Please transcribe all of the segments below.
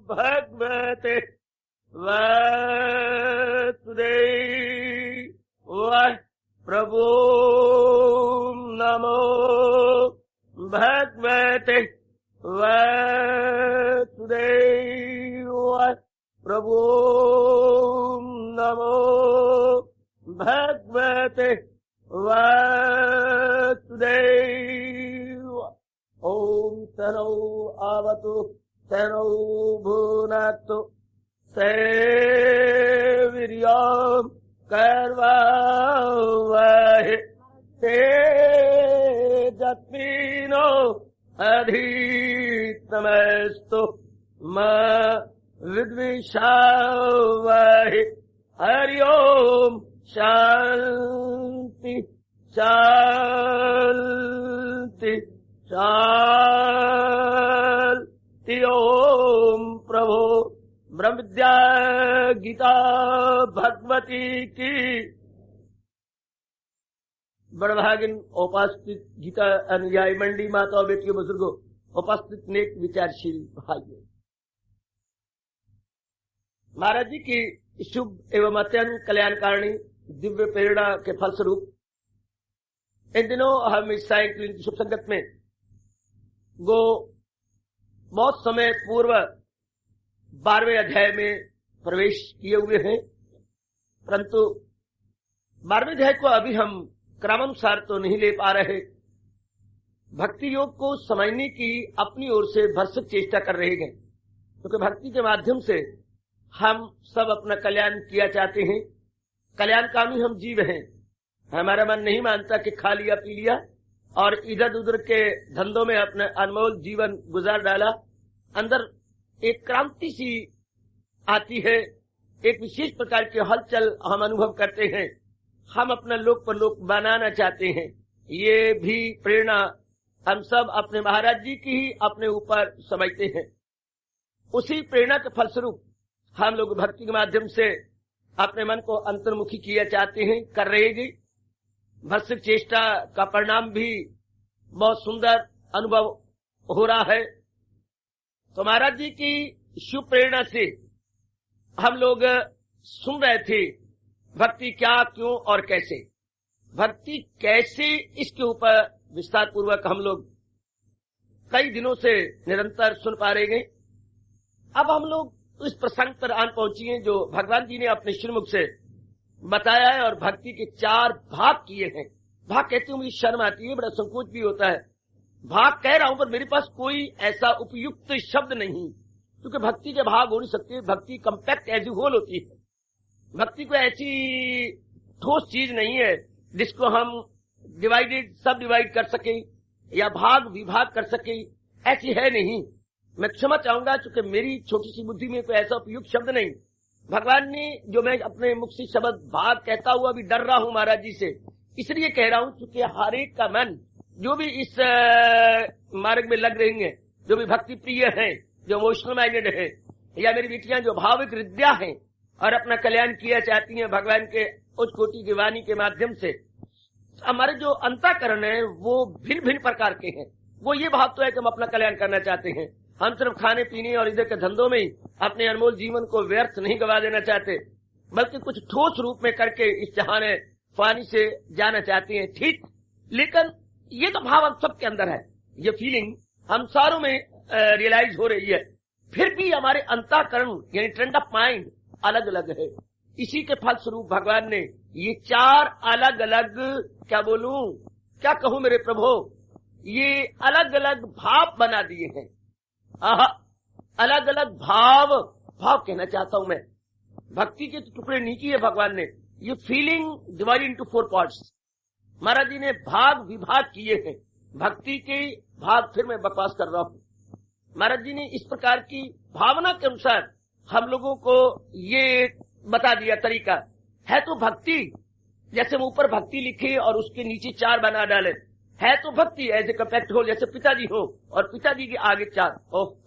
भगवते वासुदेवाय प्रभो नमो भगवते वासुदेवाय प्रभो नमो भगवते वासुदेवाय। ओम तनो आवतु तनो भुनक्तु सेवीर्यं कर्वावहै तेजस्विनो अधितमस्तु मा विद्विषावहै। हरि ओम शांति शांति शांति। ओम प्रभो ब्रह्म विद्या गीता भगवती की बड़भागिन उपस्थित गीता अनुयायी मंडी माता और बेटियों बुजुर्गों, उपस्थित नेक विचारशील भाइयों, महाराज जी की शुभ एवं अत्यंत कल्याणकारिणी दिव्य प्रेरणा के फलस्वरूप इन दिनों हम इस सायंकालीन शुभ संगत में वो बहुत समय पूर्व 12वें अध्याय में प्रवेश किए हुए हैं, परंतु 12वें अध्याय को अभी हम क्रमानुसार तो नहीं ले पा रहे। भक्ति योग को समझने की अपनी ओर से भरसक चेष्टा कर रहे हैं, क्योंकि भक्ति के माध्यम से हम सब अपना कल्याण किया चाहते हैं। कल्याणकामी हम जीव हैं। हमारा मन नहीं मानता कि खा लिया पी लिया और इधर उधर के धंधों में अपना अनमोल जीवन गुजार डाला। अंदर एक क्रांति सी आती है, एक विशेष प्रकार की हलचल हम अनुभव करते हैं। हम अपना लोक पर लोक बनाना चाहते हैं। ये भी प्रेरणा हम सब अपने महाराज जी की ही अपने ऊपर समझते हैं। उसी प्रेरणा के फलस्वरूप हम लोग भक्ति के माध्यम से अपने मन को अंतर्मुखी किया चाहते हैं, कर रहे जी। भरसक चेष्टा का परिणाम भी बहुत सुंदर अनुभव हो रहा है। तो महाराज जी की शुभ प्रेरणा से हम लोग सुन रहे थे भक्ति क्या, क्यों और कैसे। भक्ति कैसे, इसके ऊपर विस्तार पूर्वक हम लोग कई दिनों से निरंतर सुन पा रहे हैं। अब हम लोग इस प्रसंग पर आन पहुंची हैं जो भगवान जी ने अपने श्रीमुख से बताया है, और भक्ति के 4 भाग किए हैं। भाग कहते हुए मुझे शर्म आती है, बड़ा संकोच भी होता है। भाग कह रहा हूं पर मेरे पास कोई ऐसा उपयुक्त शब्द नहीं, क्योंकि भक्ति के भाग हो नहीं सकते। भक्ति कंपैक्ट एज ए होल होती है। भक्ति को ऐसी ठोस चीज नहीं है जिसको हम सब डिवाइड कर सके या भाग विभाग कर सके, ऐसी है नहीं। मैं क्षमा चाहूंगा, क्योंकि मेरी छोटी सी बुद्धि में कोई ऐसा उपयुक्त शब्द नहीं। भगवान ने जो मैं अपने मुख से शब्द भाग कहता हुआ भी डर रहा हूं महाराज जी से, इसलिए कह रहा हूं क्योंकि हर एक का मन जो भी इस मार्ग में लग रहे हैं, जो भी भक्ति प्रिय हैं, जो इमोशनल माइंडेड है, या मेरी बेटियां जो भाविक हृदया हैं और अपना कल्याण किया चाहती हैं भगवान के उच्च कोटि की वाणी के माध्यम से, हमारे जो अंतःकरण है वो भिन्न भिन्न प्रकार के हैं। वो ये भाव तो है कि हम अपना कल्याण करना चाहते हैं। हम सिर्फ खाने पीने और इधर के धंधों में ही अपने अनमोल जीवन को व्यर्थ नहीं गवा देना चाहते, बल्कि कुछ ठोस रूप में करके इस जहान फानी से जाना चाहते हैं। ठीक, लेकिन ये तो भाव हम सबके अंदर है, ये फीलिंग हम सारों में रियलाइज हो रही है। फिर भी हमारे अंतःकरण यानी ट्रेंड ऑफ माइंड अलग अलग है। इसी के फलस्वरूप भगवान ने ये 4 अलग अलग, क्या बोलूं, क्या कहूं मेरे प्रभु, ये अलग अलग भाव बना दिए हैं। अलग अलग भाव कहना चाहता हूं मैं। भक्ति के टुकड़े नहीं किए भगवान ने, ये फीलिंग डिवाइड इनटू 4 पार्ट्स। महाराज जी ने भाग विभाग किए हैं। भक्ति के भाग, फिर मैं बकवास कर रहा हूं। महाराज जी ने इस प्रकार की भावना के अनुसार हम लोगों को ये बता दिया तरीका है। तो भक्ति जैसे हम ऊपर भक्ति लिखे और उसके नीचे 4 बना डाले, है तो भक्ति एज ए कंपैक्ट होल, जैसे पिताजी हो और पिताजी के आगे 4।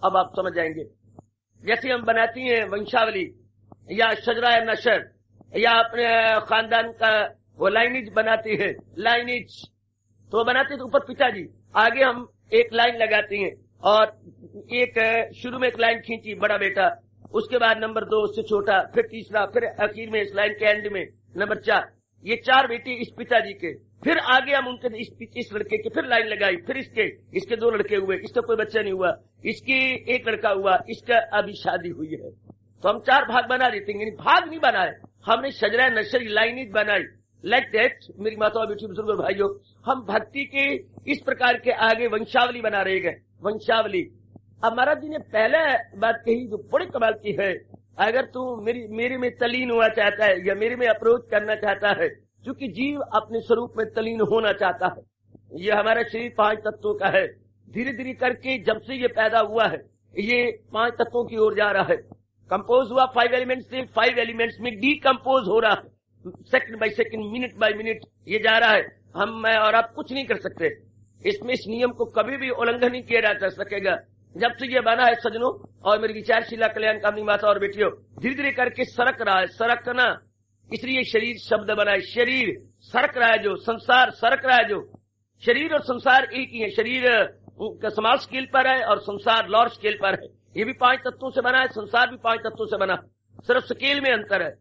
अब आप समझ जाएंगे। जैसे हम बनाती हैं वंशावली या शजरा या नशर या अपने खानदान का वो लाइनेज बनाती है, लाइनेज तो बनाते तो ऊपर पिताजी, आगे हम एक लाइन लगाती हैं और एक शुरू में एक लाइन खींची बड़ा बेटा, उसके बाद नंबर 2 उससे छोटा, फिर तीसरा, फिर आखिर में इस लाइन के एंड में नंबर 4। ये 4 बेटे इस पिताजी के। फिर आगे हम उनके इस लड़के की फिर लाइन लगाई, फिर इसके 2 लड़के हुए, इसका कोई बच्चा नहीं हुआ, इसकी 1 लड़का हुआ, इसका अभी शादी हुई है। तो हम 4 भाग बना देते हैं, भाग नहीं बनाए, हमने शजरा नर्सरी लाइनेज बनाई। लाइक दैट मेरी माता बेटी बुजुर्ग भाइयों, हम भक्ति के इस प्रकार के आगे वंशावली बना रहे गए, वंशावली। अब महाराज जी ने पहले बात कही जो बड़ी कमाल की है, अगर तू मेरे में तलीन हुआ चाहता है या मेरे में अप्रोच करना चाहता है, क्योंकि जीव अपने स्वरूप में तलीन होना चाहता है। ये हमारा शरीर 5 तत्वों का है, धीरे धीरे करके जब से ये पैदा हुआ है ये 5 तत्वों की ओर जा रहा है। कंपोज हुआ 5 एलिमेंट्स से, 5 एलिमेंट्स में डीकंपोज हो रहा है, second by second, minute by minute ये जा रहा है। हम, मैं और आप कुछ नहीं कर सकते इसमें। इस नियम को कभी भी उल्लंघन नहीं किया जा सकेगा। जब से ये बना है सजनों और मेरी विचारशीला कल्याण कामनी माता और बेटियों, धीरे धीरे करके सरक रहा है, सरकना, इसलिए शरीर शब्द बना है। शरीर सरक रहा है, जो संसार सरक रहा है, जो शरीर और संसार एक ही है। शरीर स्मॉल स्केल पर है और संसार लार्ज स्केल पर है। ये भी 5 तत्वों से बना है, संसार भी 5 तत्वों से बना, सिर्फ स्केल में अंतर है।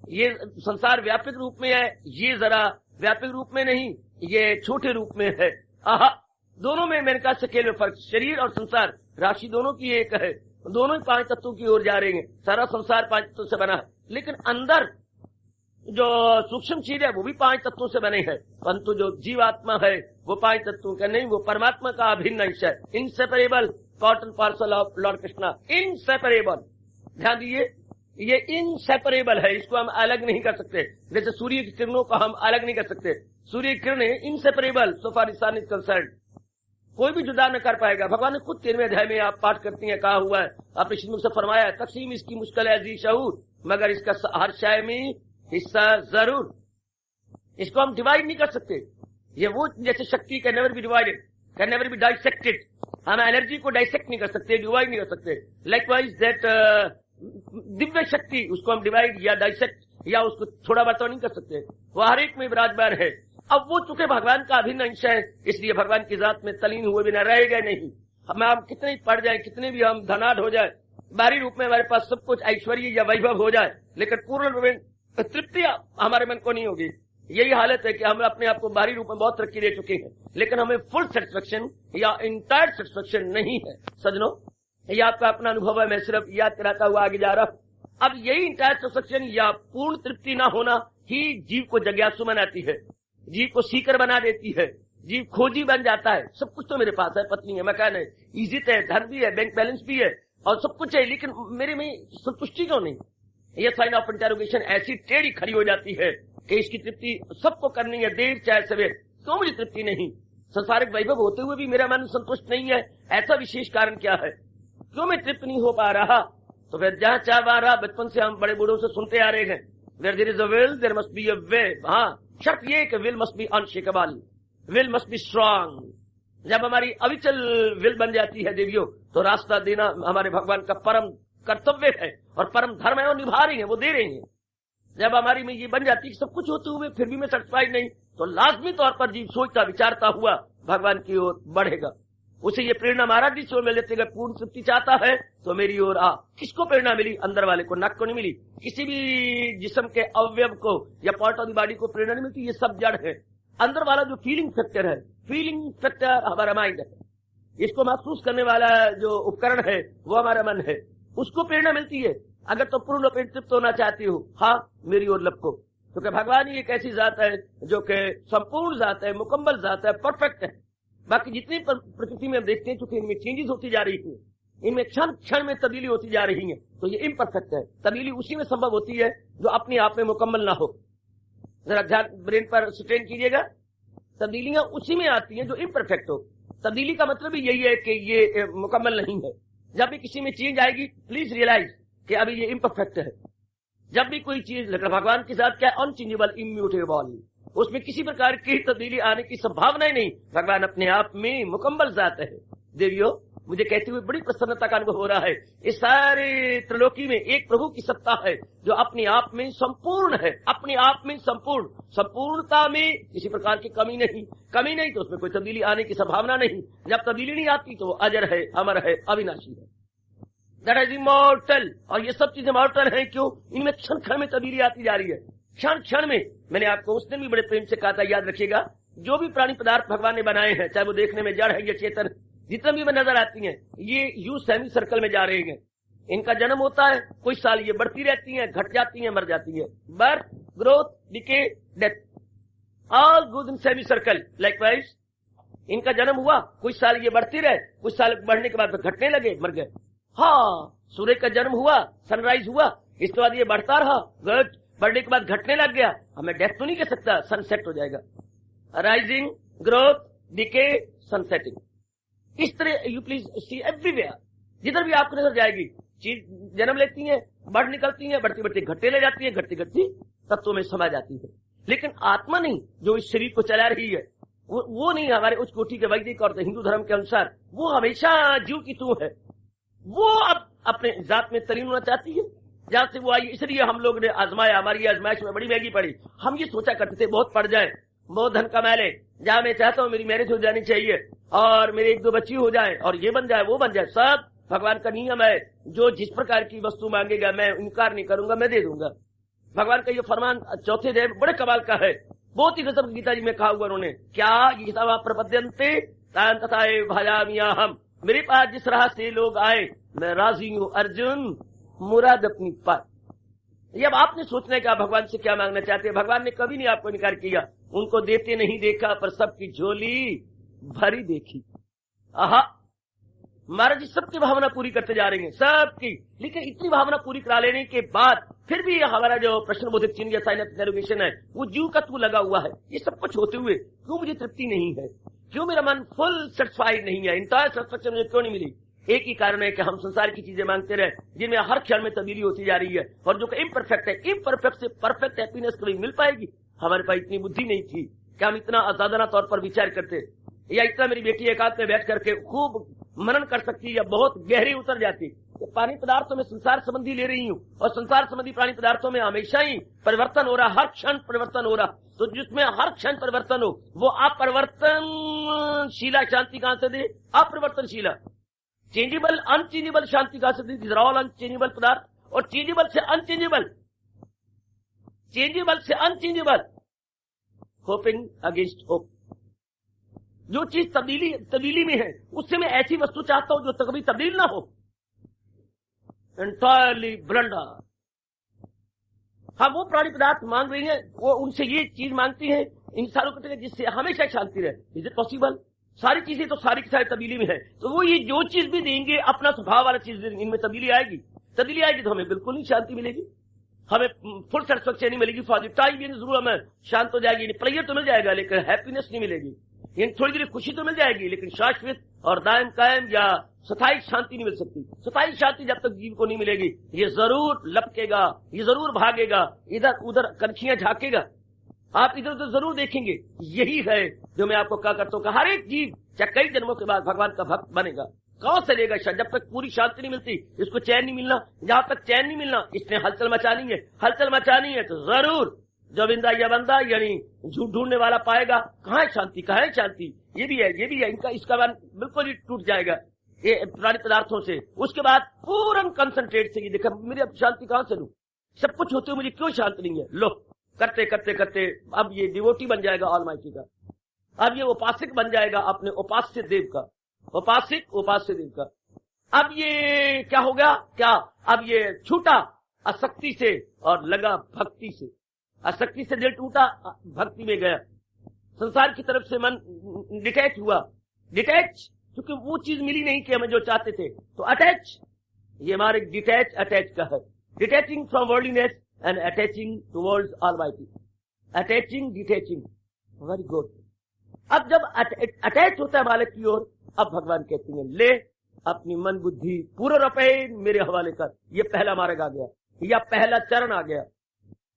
ये संसार व्यापक रूप में है, ये जरा व्यापक रूप में नहीं, ये छोटे रूप में है। आहा, दोनों में मैंने कहा स्केल में फर्क। शरीर और संसार राशि दोनों की एक है, दोनों ही 5 तत्वों की ओर जा रहे हैं। सारा संसार 5 तत्वों से बना है, लेकिन अंदर जो सूक्ष्म चीज है वो भी 5 तत्वों से बने है, परंतु जो जीवात्मा है वो 5 तत्वों का नहीं, वो परमात्मा का अभिन्न अंश है। Inseparable part and parcel of Lord Krishna, inseparable. ध्यान दीजिए, ये इनसेपरेबल है, इसको हम अलग नहीं कर सकते। जैसे सूर्य की किरणों को हम अलग नहीं कर सकते, सूर्य की किरणें inseparable so far sun is concerned, कोई भी जुदा न कर पाएगा। भगवान ने खुद 13वें अध्याय में आप पाठ करती हैं कहा हुआ है, आपने श्रीमुख से फरमाया है, तकसीम इसकी मुश्किल है जी शऊर, मगर इसका हर शय में हिस्सा जरूर। इसको हम डिवाइड नहीं कर सकते। ये वो जैसे शक्ति can never be divided, can never be dissected. हम एनर्जी को डाइसेक्ट नहीं कर सकते, डिवाइड नहीं कर सकते। लाइकवाइज दैट दिव्य शक्ति, उसको हम डिवाइड या डाइसेक्ट या उसको थोड़ा बहुत नहीं कर सकते, वो हर एक में विराजमान है। अब वो चूंकि भगवान का अभिन्न अंश है, इसलिए भगवान की जात में तलीन हुए बिना रहेगा नहीं। हम कितने पढ़ जाए, कितने भी हम धनाढ़ हो जाए, बाहरी रूप में हमारे पास सब कुछ ऐश्वर्य या वैभव हो जाए, लेकिन पूर्ण तृप्ति हमारे मन को नहीं होगी। यही हालत है कि हम अपने आप को बाहरी रूप में बहुत तरक्की दे चुके हैं, लेकिन हमें फुल सेटिस्फेक्शन या इंटायर सेटिस्फेक्शन नहीं है। सजनों, ये आपका अपना अनुभव है, मैं सिर्फ याद कराता हुआ आगे जा रहा हूं। अब यही इंटायर सेटिस्फेक्शन या पूर्ण तृप्ति ना होना ही जीव को जिज्ञासु बनाती है, जीव को सीकर बना देती है, जीव खोजी बन जाता है। सब कुछ तो मेरे पास है, पत्नी है, मकान है, इज्जत है, धन भी है, बैंक बैलेंस भी है और सब कुछ है, लेकिन मेरे में संतुष्टि क्यों नहीं? ये साइन ऑफ इंटरोगेशन ऐसी टेढ़ी खड़ी हो जाती है कि इसकी तृप्ति सबको करनी है, देर चाहे सवेर, क्यों मुझे तृप्ति नहीं? संसारिक वैभव होते हुए भी मेरा मन संतुष्ट नहीं है, ऐसा विशेष कारण क्या है? क्यों मैं तृप्त नहीं हो पा रहा? तो फिर जहां चाह पा रहा, बचपन से हम बड़े बूढ़ों से सुनते आ रहे हैं, where there is a will there must be a way. हाँ, शर्त ये कि will must be unshakeable, will must be strong. जब हमारी अविचल विल बन जाती है देवियों, तो रास्ता देना हमारे भगवान का परम कर्तव्य है और परम धर्म है, वो निभा रही है, वो दे रही है। जब हमारी में ये बन जाती है सब कुछ होते हुए फिर भी मैं सेटिस्फाइड नहीं, तो लाजमी तौर पर जीव सोचता विचारता हुआ भगवान की ओर बढ़ेगा। उसे ये प्रेरणा महाराज जी से मिल लेते, अगर पूर्ण तृप्ति चाहता है तो मेरी ओर आ। किसको प्रेरणा मिली? अंदर वाले को, नाक को नहीं मिली। किसी भी जिस्म के अवयव को या पार्ट ऑफ द बॉडी को प्रेरणा नहीं मिलती, ये सब जड़ है। अंदर वाला जो फीलिंग फैक्टर है, फीलिंग फैक्टर हमारा माइंड है, इसको महसूस करने वाला जो उपकरण है वो हमारा मन है, उसको प्रेरणा मिलती है। अगर तो पूर्ण रूप से तृप्त होना चाहती हो, हाँ मेरी ओर लपको, क्योंकि भगवान ही एक ऐसी जात है जो कि संपूर्ण जात है, मुकम्मल जात है, परफेक्ट है। बाकी जितनी प्रकृति में हम देखते हैं, चूंकि इनमें चेंजेस होती जा रही है, इनमें क्षण क्षण में तब्दीली होती जा रही है, तो ये इम्परफेक्ट है। तब्दीली उसी में संभव होती है जो अपने आप में मुकम्मल ना हो। जरा ध्यान ब्रेन पर स्ट्रेन कीजिएगा, तब्दीलियां उसी में आती हैं जो इम्परफेक्ट हो। तब्दीली का मतलब ही यही है कि ये मुकम्मल नहीं है। जब भी किसी में चेंज आएगी, प्लीज रियलाइज कि अभी ये इम्परफेक्ट है। जब भी कोई चीज, लेकिन भगवान के साथ क्या, अनचेंजेबल, इम्यूटेबल, उसमें किसी प्रकार की तब्दीली आने की संभावना ही नहीं। भगवान अपने आप में मुकम्मल जात है। देवियों, मुझे कहते हुए बड़ी प्रसन्नता का अनुभव हो रहा है। इस सारे त्रिलोकी में एक प्रभु की सत्ता है जो अपने आप में संपूर्ण है, अपने आप में संपूर्ण, संपूर्णता में किसी प्रकार की कमी नहीं तो उसमें कोई तब्दीली आने की संभावना नहीं। जब तब्दीली नहीं आती तो वो अजर है, अमर है, अविनाशी है। That is immortal. और ये सब चीजें इमॉर्टल है क्यों? इनमें क्षण क्षण में तब्दीली आती जा रही है, क्षण क्षण में। मैंने आपको उस दिन भी बड़े प्रेम से कहा था, याद रखिएगा, जो भी प्राणी पदार्थ भगवान ने बनाए हैं, चाहे वो देखने में जड़ है या चेतन, जितना भी नजर आती हैं, ये यू सेमी सर्कल में जा रहे हैं। इनका जन्म होता है, कुछ साल ये बढ़ती रहती हैं, घट जाती हैं, मर जाती है। Birth, growth, decay, death, all goes in semi circle. Likewise इनका जन्म हुआ, कुछ साल ये बढ़ती रहे, कुछ साल बढ़ने के बाद घटने लगे, मर गए। हाँ, सूर्य का जन्म हुआ, सनराइज हुआ, इसके बाद ये बढ़ता रहा, बढ़ने के बाद घटने लग गया। हमें डेथ तो नहीं कह सकता, सनसेट हो जाएगा। Rising, growth, decay, sunsetting. इस तरह यू प्लीज सी एवरीवेयर, जिधर भी आपको नजर जाएगी, चीज जन्म लेती है, बढ़ निकलती है, बढ़ती बढ़ती घटने ले जाती है, घटती घटती तत्वों में समा जाती है। लेकिन आत्मा नहीं जो इस शरीर को चला रही है, वो नहीं। हमारे उच्च कोटि के वैदिक और हिंदू धर्म के अनुसार वो हमेशा जीव की तू है। वो अब अपने जात में तरीन होना चाहती है, जहां से वो आई। इसलिए हम लोग ने आजमाया, हमारी आजमाइश में बड़ी महंगी पड़ी। हम ये सोचा करते थे बहुत पड़ जाए, बहुत धन कमा ले, जहां मैं चाहता हूं मेरी मैरिज हो जानी चाहिए और मेरे 1-2 बच्ची हो जाए और ये बन जाए, वो बन जाए। सब भगवान का नियम है, जो जिस प्रकार की वस्तु मांगेगा मैं इनकार नहीं करूंगा, मैं दे दूंगा। भगवान का ये फरमान चौथे अध्याय बड़े कमाल का है, बहुत ही गजब गीता जी में कहा हुआ उन्होंने। क्या गीता प्रपद्यन्ते तथा भजामिया हम, मेरे पास जिस राह से लोग आए मैं राजी हूं अर्जुन, मुराद अपनी पाए। जब आपने सोचना है कि आप भगवान से क्या मांगना चाहते हैं, भगवान ने कभी नहीं आपको इनकार किया। उनको देते नहीं देखा, पर सबकी झोली भरी देखी। आहा, महाराज जी सबकी भावना पूरी करते जा रहे हैं, सबकी। लेकिन इतनी भावना पूरी करा लेने के बाद फिर भी हमारा जो प्रश्नबोधित चिन्ह या साइन ऑफ इंटरोगेशन है, वो जीव का तू लगा हुआ है। ये सब कुछ होते हुए क्यों मुझे तृप्ति नहीं है, क्यों मेरा मन फुल सेटिस्फाइड नहीं है, इंटायर सेटिस्फैक्शन मुझे क्यों नहीं मिली? एक ही कारण है कि हम संसार की चीजें मांगते रहे, जिनमें हर क्षण में तब्दीली होती जा रही है। और जो इम्परफेक्ट है, इम्परफेक्ट से परफेक्ट हैप्पीनेस कभी मिल पाएगी? हमारे पास इतनी बुद्धि नहीं थी कि हम इतना आजादाना तौर पर विचार करते, या इतना मेरी बेटी एकांत में बैठ करके खूब मनन कर सकती या बहुत गहरी उतर जाती। प्राणी पदार्थों में संसार संबंधी ले रही हूं, और संसार संबंधी प्राणी पदार्थों में हमेशा ही परिवर्तन हो रहा, हर क्षण परिवर्तन हो रहा। तो जिसमें हर क्षण परिवर्तन हो, वो अपरिवर्तनशीला शांति कहां से दे? अपरिवर्तनशीला, चेंजेबल, अनचेंजेबल शांति कहां से दे? दिस आर ऑल अनचेंजेबल पदार्थ। और चेंजेबल से अनचेंजेबल, चेंजेबल से अनचेंजेबल, होपिंग अगेंस्ट होप। जो चीज तब्दीली में है, उससे मैं ऐसी वस्तु चाहता हूं जो कभी तब्दील ना हो। Entirely blunder. हाँ, वो प्राणी पदार्थ मांग रही है, वो उनसे ये चीज मांगती है इन सारों को, जिससे हमेशा शांति रहे। Is it possible? सारी चीजें तो सारी की सारी तब्दीली में है, तो वो ये जो चीज भी देंगे अपना स्वभाव वाला चीज देंगे, इनमें तब्दीली आएगी। तब्दीली आएगी तो हमें बिल्कुल नहीं शांति मिलेगी, हमें फुल सेटिस्फैक्शन नहीं मिलेगी। फॉर द टाइम बीइंग जरूर हमें शांत हो जाएगी, प्लेजर तो मिल जाएगा लेकिन हैप्पीनेस नहीं मिलेगी। थोड़ी देर खुशी तो मिल जाएगी, लेकिन शाश्वत और दायम कायम या स्थायी शांति नहीं मिल सकती। स्थायी शांति जब तक जीव को नहीं मिलेगी, ये जरूर लपकेगा, ये जरूर भागेगा, इधर उधर कनखियां झाकेगा, आप इधर उधर जरूर देखेंगे। यही है जो मैं आपको कहा करता हूं, हर एक जीव चाहे कई जन्मों के बाद भगवान का भक्त बनेगा। कौन से लेगा? जब तक पूरी शांति नहीं मिलती, इसको चैन नहीं मिलना। जहां तक चैन नहीं मिलना, इसने हलचल मचानी है। हलचल मचानी है तो जरूर जो बिंदा या बंदा यानी झूठ ढूंढने वाला पाएगा, कहाँ है शांति, कहाँ है शांति। ये भी है, ये भी है, इसका मन बिल्कुल ही टूट जाएगा ये प्राणी पदार्थों से। उसके बाद पूर्ण कंसंट्रेट से ये देखा मेरी अब शांति कहां से लूं, सब कुछ होते हुए मुझे क्यों शांत नहीं है। लो करते करते करते अब ये डिवोटी बन जाएगा ऑलमाइटी का, अब ये उपासक बन जाएगा अपने उपास्य देव का, उपासक उपास्य देव का। अब ये क्या हो गया? क्या अब ये छूटा आसक्ति से और लगा भक्ति से। आसक्ति से दिल टूटा, भक्ति में गया, संसार की तरफ से मन डिटैच हुआ। डिटैच क्योंकि वो चीज मिली नहीं कि हमें जो चाहते थे, तो अटैच, ये हमारे डिटैच अटैच का है। Detaching from worldliness and attaching towards almighty. Attaching detaching, very good. अब जब अटैच होता है मालिक की ओर, अब भगवान कहते हैं ले अपनी मन बुद्धि पूर्ण रूपे मेरे हवाले कर। ये पहला मार्ग आ गया, या पहला चरण आ गया।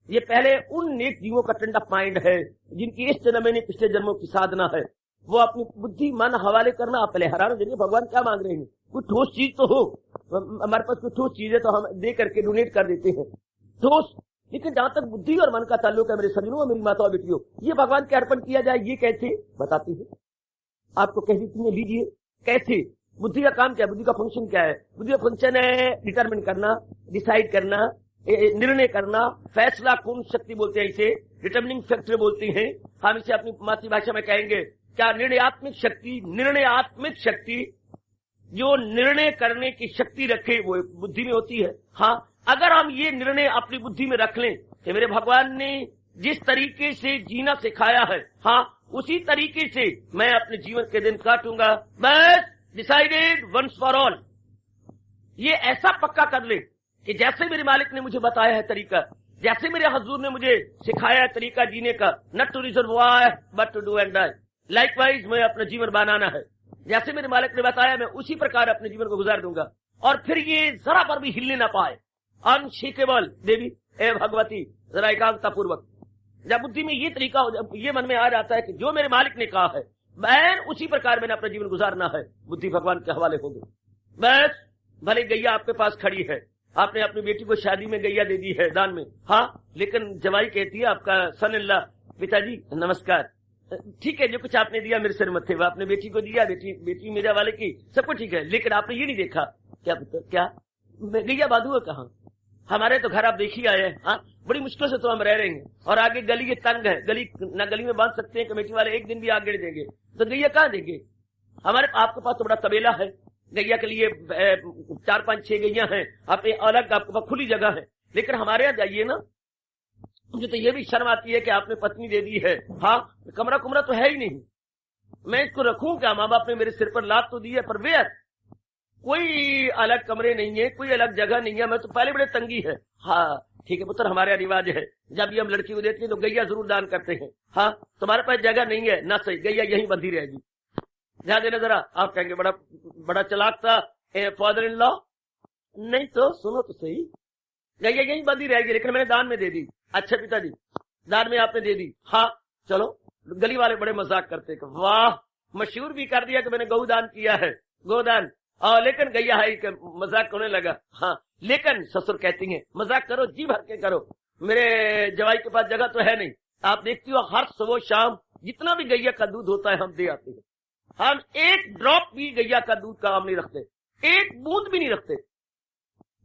ये पहले उन नेक जीवों का ट्रेंड ऑफ माइंड है जिनकी इस जन्म में पिछले जन्मों की साधना है। वो अपनी बुद्धि मन हवाले करना आप पहले हैरान हो जाएंगे भगवान क्या मांग रहे हैं। कोई ठोस चीज तो हो, हमारे पास कोई ठोस चीज है तो हम दे करके डोनेट कर देते हैं ठोस, लेकिन जहां तक बुद्धि और मन का ताल्लुक है मेरे सज्जनों और मेरी माता बेटियों, ये भगवान के अर्पण किया जाए, ये कैसे बताती है आपको, कह देती है लीजिए कैसे। बुद्धि का काम क्या है, बुद्धि का फंक्शन क्या है, बुद्धि का फंक्शन है डिटरमिन करना, डिसाइड करना, निर्णय करना, फैसला कौन शक्ति बोलते हैं इसे, डिटर्मिनिंग फैक्टर बोलते हैं, हम इसे अपनी मातृभाषा में कहेंगे क्या, निर्णयात्मक शक्ति। निर्णयात्मक शक्ति जो निर्णय करने की शक्ति रखे वो बुद्धि में होती है। हाँ, अगर हम ये निर्णय अपनी बुद्धि में रख लें कि मेरे भगवान ने जिस तरीके से जीना सिखाया है, हाँ उसी तरीके से मैं अपने जीवन के दिन काटूंगा, बस डिसाइडेड वंस फॉर ऑल। ये ऐसा पक्का कर ले कि जैसे मेरे मालिक ने मुझे बताया है तरीका, जैसे मेरे हजूर ने मुझे सिखाया है तरीका जीने का, not to reason why but to do and die, likewise मैं अपना जीवन बनाना है, जैसे मेरे मालिक ने बताया मैं उसी प्रकार अपने जीवन को गुजार दूंगा, और फिर ये जरा पर भी हिलने ना पाए, अनशेकेबल देवी ए भगवती, जरा एकाग्रता पूर्वक। जब बुद्धि में ये तरीका हो, जब ये मन में आ जाता है कि जो मेरे मालिक ने कहा है मैं उसी प्रकार मैंने अपना जीवन गुजारना है, बुद्धि भगवान के हवाले हो गई। बस भले गैया आपके पास खड़ी है, आपने अपनी बेटी को शादी में गैया दे दी है दान में, हाँ, लेकिन जवाई कहती है आपका सन अल्लाह पिताजी नमस्कार, ठीक है जो कुछ आपने दिया मेरे सिर मत्थे, वो आपने बेटी को दिया, बेटी मेरे वाले की, सब कुछ ठीक है, लेकिन आपने ये नहीं देखा क्या गैया बाधू है कहाँ, हमारे तो घर आप देख ही आए हैं, हाँ बड़ी मुश्किल से तो हम रह रहे हैं, और आगे गली ये तंग है, गली न गली में बांध सकते हैं, कमेटी वाले एक दिन भी आगे देंगे तो गैया कहाँ देंगे। हमारे आपके पास तो बड़ा तबेला है, गैया के लिए 4-5-6 गैया हैं, आप अलग आपके पास खुली जगह है, लेकिन हमारे यहाँ जाइए ना, मुझे तो ये भी शर्म आती है कि आपने पत्नी दे दी है, हाँ कमरा तो है ही नहीं, मैं इसको रखूं क्या, माँ बाप ने मेरे सिर पर लात तो दी है पर वेयर, कोई अलग कमरे नहीं है, कोई अलग जगह नहीं है, मैं तो पहले बड़े तंगी है। हाँ ठीक है पुत्र, हमारे रिवाज है जब भी हम लड़की को देते हैं तो गैया जरूर दान करते हैं, हाँ तुम्हारे पास जगह नहीं है ना, सही गैया यहीं बंधी रहेगी, ध्यान देना जरा। आप कहेंगे बड़ा चलाक था फादर इन लॉ, नहीं तो सुनो तो सही, गैया यहीं बंधी रहेगी, लेकिन मैंने दान में दे दी। अच्छा पिताजी दान में आपने दे दी, हाँ चलो, गली वाले बड़े मजाक करते, वाह मशहूर भी कर दिया कि मैंने गौदान किया है, गोदान, लेकिन गैया है कि मजाक होने लगा। हाँ लेकिन ससुर कहती हैं मजाक करो जी भर के करो, मेरे जवाई के पास जगह तो है नहीं, आप देखती हो हर सुबह शाम जितना भी गैया का दूध होता है हम दे आते हैं, हम एक ड्रॉप भी गैया का दूध का हम नहीं रखते, एक बूंद भी नहीं रखते,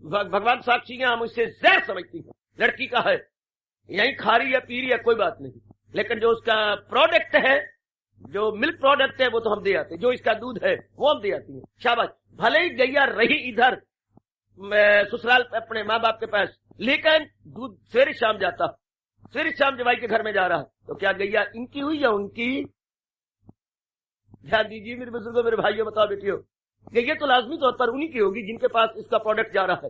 भगवान साक्षी है, हम उससे जहर समझती हैं, लड़की का है यही खा रही है पी रही है कोई बात नहीं, लेकिन जो उसका प्रोडक्ट है, जो मिल्क प्रोडक्ट है वो तो हम दे आते, जो इसका दूध है वो हम दे आती है, शाबाश। भले ही गैया रही इधर ससुराल अपने माँ बाप के पास, लेकिन दूध सवेरे शाम जाता, सवेरे शाम जवाई के घर में जा रहा है, तो क्या गैया इनकी हुई या उनकी? ध्यान दीजिए मेरे बुजुर्गों, मेरे भाइयों, बताओ बेटियों, गैया तो लाजमी तौर पर उन्हीं की होगी जिनके पास इसका प्रोडक्ट जा रहा है,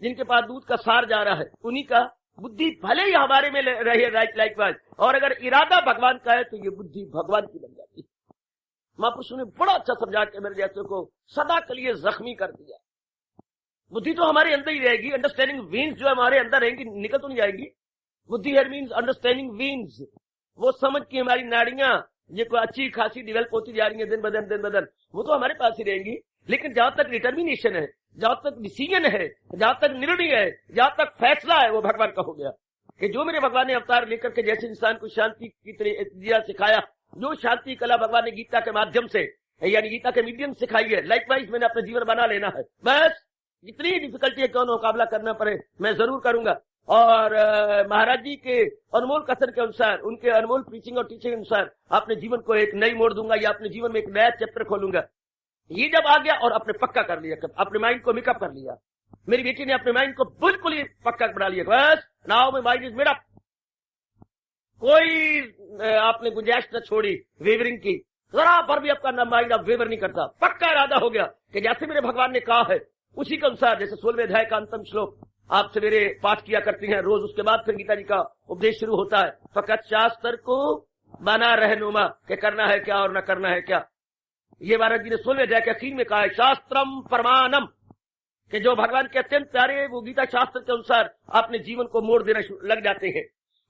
जिनके पास दूध का सार जा रहा है, उन्हीं का। बुद्धि भले ही हमारे में रहे लाइकवाइज, और अगर इरादा भगवान का है तो ये बुद्धि भगवान की बन जाती है। महापुरुषों ने बड़ा अच्छा समझा के मेरे जैसे को सदा के लिए जख्मी कर दिया। बुद्धि तो हमारे अंदर ही रहेगी, अंडरस्टैंडिंग वीन्स जो हमारे अंदर रहेंगी निकल तो नहीं जाएगी। बुद्धि हेड मीन्स अंडरस्टैंडिंग वीन्स, वो समझ की हमारी नाड़ियां ये कोई अच्छी खासी डेवलप होती जा रही है दिन बदन, वो तो हमारे पास ही रहेंगी। लेकिन जहां तक डिटर्मिनेशन है, जहां तक डिसीजन है, जहां तक निर्णय है, जहां तक फैसला है, वो भगवान का हो गया कि जो मेरे भगवान ने अवतार लेकर के जैसे इंसान को शांति की तरह सिखाया, जो शांति कला भगवान ने गीता के माध्यम से यानी गीता के मीडियम सिखाई है, लाइकवाइज मैंने अपना जीवन बना लेना है। बस जितनी डिफिकल्टी है क्यों न मुकाबला करना पड़े मैं जरूर करूंगा। और महाराज जी के अनमोल कथन के अनुसार, उनके अनमोल प्रीचिंग और टीचिंग के अनुसार अपने जीवन को एक नई मोड़ दूंगा या अपने जीवन में एक नया चैप्टर खोलूंगा। ये जब आ गया और अपने पक्का कर लिया, अपने माइंड को मेकअप कर लिया, मेरी बेटी ने अपने माइंड को बिल्कुल ही पक्का बना लिया, बस now my mind is made up, कोई आपने गुंजाइश न छोड़ी वेवरिंग की, जरा पर भी आपका माइंड अब वेवर नहीं करता, पक्का इरादा हो गया कि जैसे मेरे भगवान ने कहा है उसी के अनुसार। जैसे 16वें अध्याय का अंतिम श्लोक आप सवेरे पाठ किया करती हैं रोज, उसके बाद फिर गीता जी का उपदेश शुरू होता है, फकत शास्त्र को बना रहनुमा के करना है क्या और न करना है क्या। ये महाराज जी ने 16वें अध्याय के आखिर में कहा है शास्त्रम परमानम, कि जो भगवान के अत्यंत प्यारे वो गीता शास्त्र के अनुसार अपने जीवन को मोड़ देना लग जाते हैं,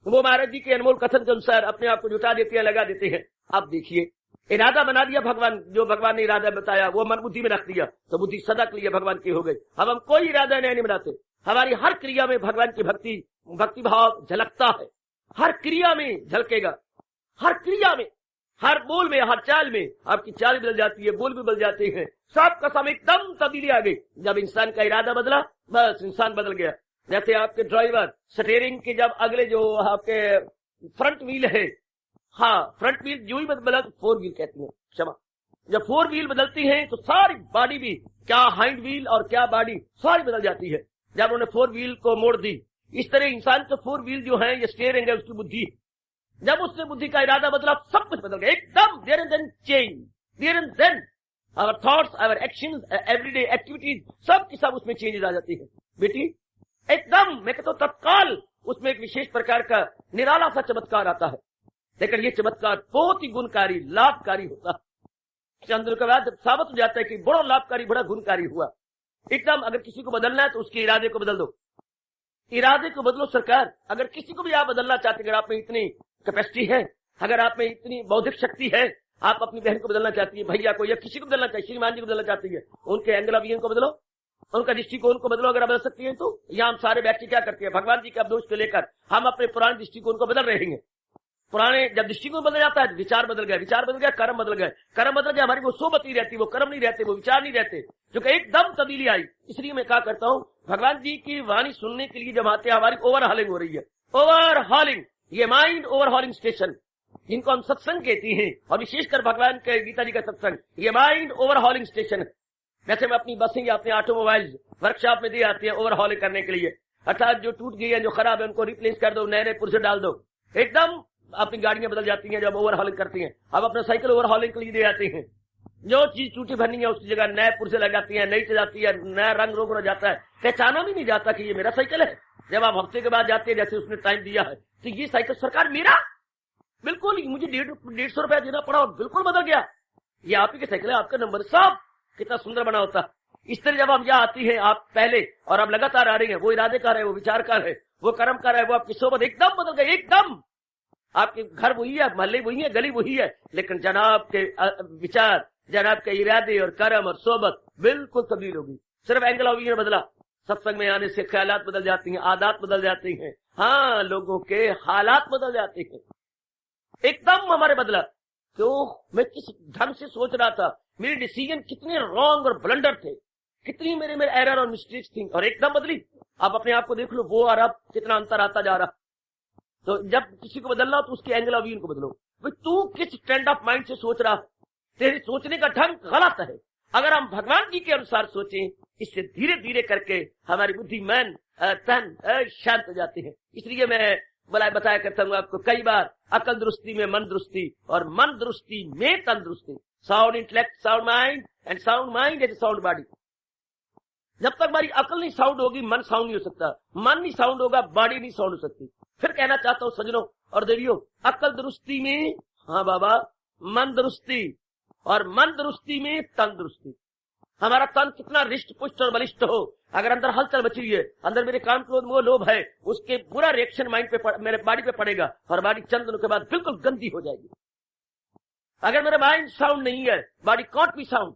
वो महाराज जी के अनमोल कथन के अनुसार अपने आप को जुटा देते हैं, लगा देते हैं। अब देखिए इरादा बना दिया भगवान, जो भगवान ने इरादा बताया वो मन बुद्धि में रख दिया, तो बुद्धि सदा के लिए भगवान की हो गई। अब हम कोई इरादा नहीं बनाते, हमारी हर क्रिया में भगवान की भक्ति भाव झलकता है, हर क्रिया में झलकेगा, हर क्रिया में, हर बोल में, हर चाल में। आपकी चाल बदल जाती है, बोल भी बदल जाते हैं, सब का सब एकदम तब्दीली आ गई। जब इंसान का इरादा बदला, बस इंसान बदल गया। जैसे आपके ड्राइवर स्टीयरिंग के जब अगले जो आपके फ्रंट व्हील है, हाँ फ्रंट व्हील जो ही बदला, फोर व्हील कहती है, क्षमा, जब फोर व्हील बदलती हैं तो सारी बॉडी भी, क्या हाइंड व्हील और क्या बॉडी, सारी बदल जाती है जब उन्होंने फोर व्हील को मोड़ दी। इस तरह इंसान के फोर व्हील जो है, ये स्टीयरिंग है, उसकी बुद्धि। जब उसने बुद्धि का इरादा बदला, सब कुछ बदल गया एकदम। There and then change, there and then our thoughts, our actions, everyday activities, सब की सब उसमें चेंजेस आ जाती है बेटी, एकदम। मैं कहता हूं तत्काल उसमें एक विशेष प्रकार का निराला सा चमत्कार आता है। लेकिन ये चमत्कार बहुत ही गुणकारी, लाभकारी होता है। चंद्र के बाद साबित हो जाता है कि बड़ा लाभकारी, बड़ा गुणकारी हुआ एकदम। अगर किसी को बदलना है तो उसके इरादे को बदल दो, इरादे को बदलो सरकार। अगर किसी को भी आप बदलना चाहते हैं, अगर आप में इतनी कैपेसिटी है, अगर आप में इतनी बौद्धिक शक्ति है, आप अपनी बहन को बदलना चाहती है, भैया को, या किसी को बदलना चाहिए, श्रीमान जी को बदलना चाहती है, उनके एंगल ऑफ व्यू को बदलो, उनका दृष्टिकोण को बदलो। अगर आप बदल सकती है तो यहाँ हम सारे व्यक्ति क्या करते हैं, भगवान जी के दोष को लेकर हम अपने पुराने दृष्टिकोण को बदल रहे हैं। पुराने जब दृष्टिकोण बदल जाता है, विचार बदल गया, विचार बदल गया, कर्म बदल गए, कर्म बदल गया, हमारी वो सोबत नहीं रहती, वो कर्म नहीं रहते, वो विचार नहीं रहते, जो कि एकदम तब्दीली आई। इसलिए मैं क्या करता हूँ, भगवान जी की वाणी सुनने के लिए जब आते हैं, हमारी ओवरहॉलिंग हो रही है, ओवरहॉलिंग, ये माइंड ओवरहॉलिंग स्टेशन, जिनको हम सत्संग कहती हैं, और विशेषकर भगवान के गीता जी का सत्संग, ये माइंड ओवरहॉलिंग स्टेशन है। वैसे में अपनी बसें या अपने ऑटोमोबाइल वर्कशॉप में दे आती है ओवरहॉलिंग करने के लिए, अर्थात जो टूट गई है, जो खराब है, उनको रिप्लेस कर दो, नए नए पुर्जे डाल दो, एकदम अपनी गाड़ियां बदल जाती हैं जब ओवरहॉलिंग करती हैं। अब अपना साइकिल ओवरहॉलिंग के लिए दे आते हैं, जो चीज टूटी भरनी है उसकी जगह नए पुर्जे लगाती है, नई चलाती है, नया रंग रोग हो जाता है, पहचाना भी नहीं जाता कि ये मेरा साइकिल है। जब आप हफ्ते के बाद जाते हैं, जैसे उसने टाइम दिया है, तो ये साइकिल सरकार मेरा, बिल्कुल मुझे 150 रुपया देना पड़ा और बिल्कुल बदल गया, ये आप ही की साइकिल है, आपका नंबर, सब कितना सुंदर बना होता। इस तरह जब हम यहाँ आती है, आप पहले और अब लगातार आ रही है, वो इरादे कर है, वो विचार कर है, वो कर्म कर है, वो आपकी सोबत एकदम बदल गई, एकदम। आपके घर वही है, महल्ले वही है, गली वही है, लेकिन जनाब के विचार, जनाब के इरादे और कर्म और सोबत बिल्कुल तब्दील होगी। सिर्फ एंगल ऑफ व्यू बदला, सत्संग में आने से ख्यालात बदल जाती हैं, आदत बदल जाती हैं, हाँ लोगों के हालात बदल जाते हैं, एकदम हमारे बदला। क्यों? मैं किस ढंग से सोच रहा था, मेरे डिसीजन कितने रॉन्ग और ब्लंडर थे, कितनी मेरे में एरर और मिस्टेक्स थी, और एकदम बदली। आप अपने आप को देख लो, वो और अब कितना अंतर आता जा रहा। तो जब किसी को बदलना हो तो उसके एंगल ऑफ व्यू को बदलो। भाई तू किस ट्रेंड ऑफ माइंड से सोच रहा है, तेरे सोचने का ढंग गलत है। अगर हम भगवान जी के अनुसार सोचें, इससे धीरे धीरे करके हमारी बुद्धि, मन, तन शांत हो जाती है। इसलिए मैं बताया करता हूँ आपको कई बार, अकल दुरुस्ती में मन दुरुस्ती, और मन दुरुस्ती में तन दुरुस्ती। Sound intellect, sound mind, and sound mind and sound body. जब तक हमारी अकल नहीं साउंड होगी, मन साउंड नहीं हो सकता, मन नहीं साउंड होगा, बॉडी नहीं साउंड हो सकती। फिर कहना चाहता हूं सज्जनों और देवियों, अकल दुरुस्ती में, हाँ बाबा, मन दुरुस्ती, और मन दुरुस्ती में तन दुरुस्ती। हमारा तन कितना रिष्ट पुष्ट और बलिष्ठ हो, अगर अंदर हलचल बची हुई है, अंदर मेरे काम क्रोध मोह लोभ है, उसके पूरा रिएक्शन माइंड पे, मेरे बॉडी पे पड़ेगा, और बॉडी चंद दिनों के बाद बिल्कुल गंदी हो जाएगी। अगर मेरा माइंड साउंड नहीं है, बॉडी कांट बी साउंड,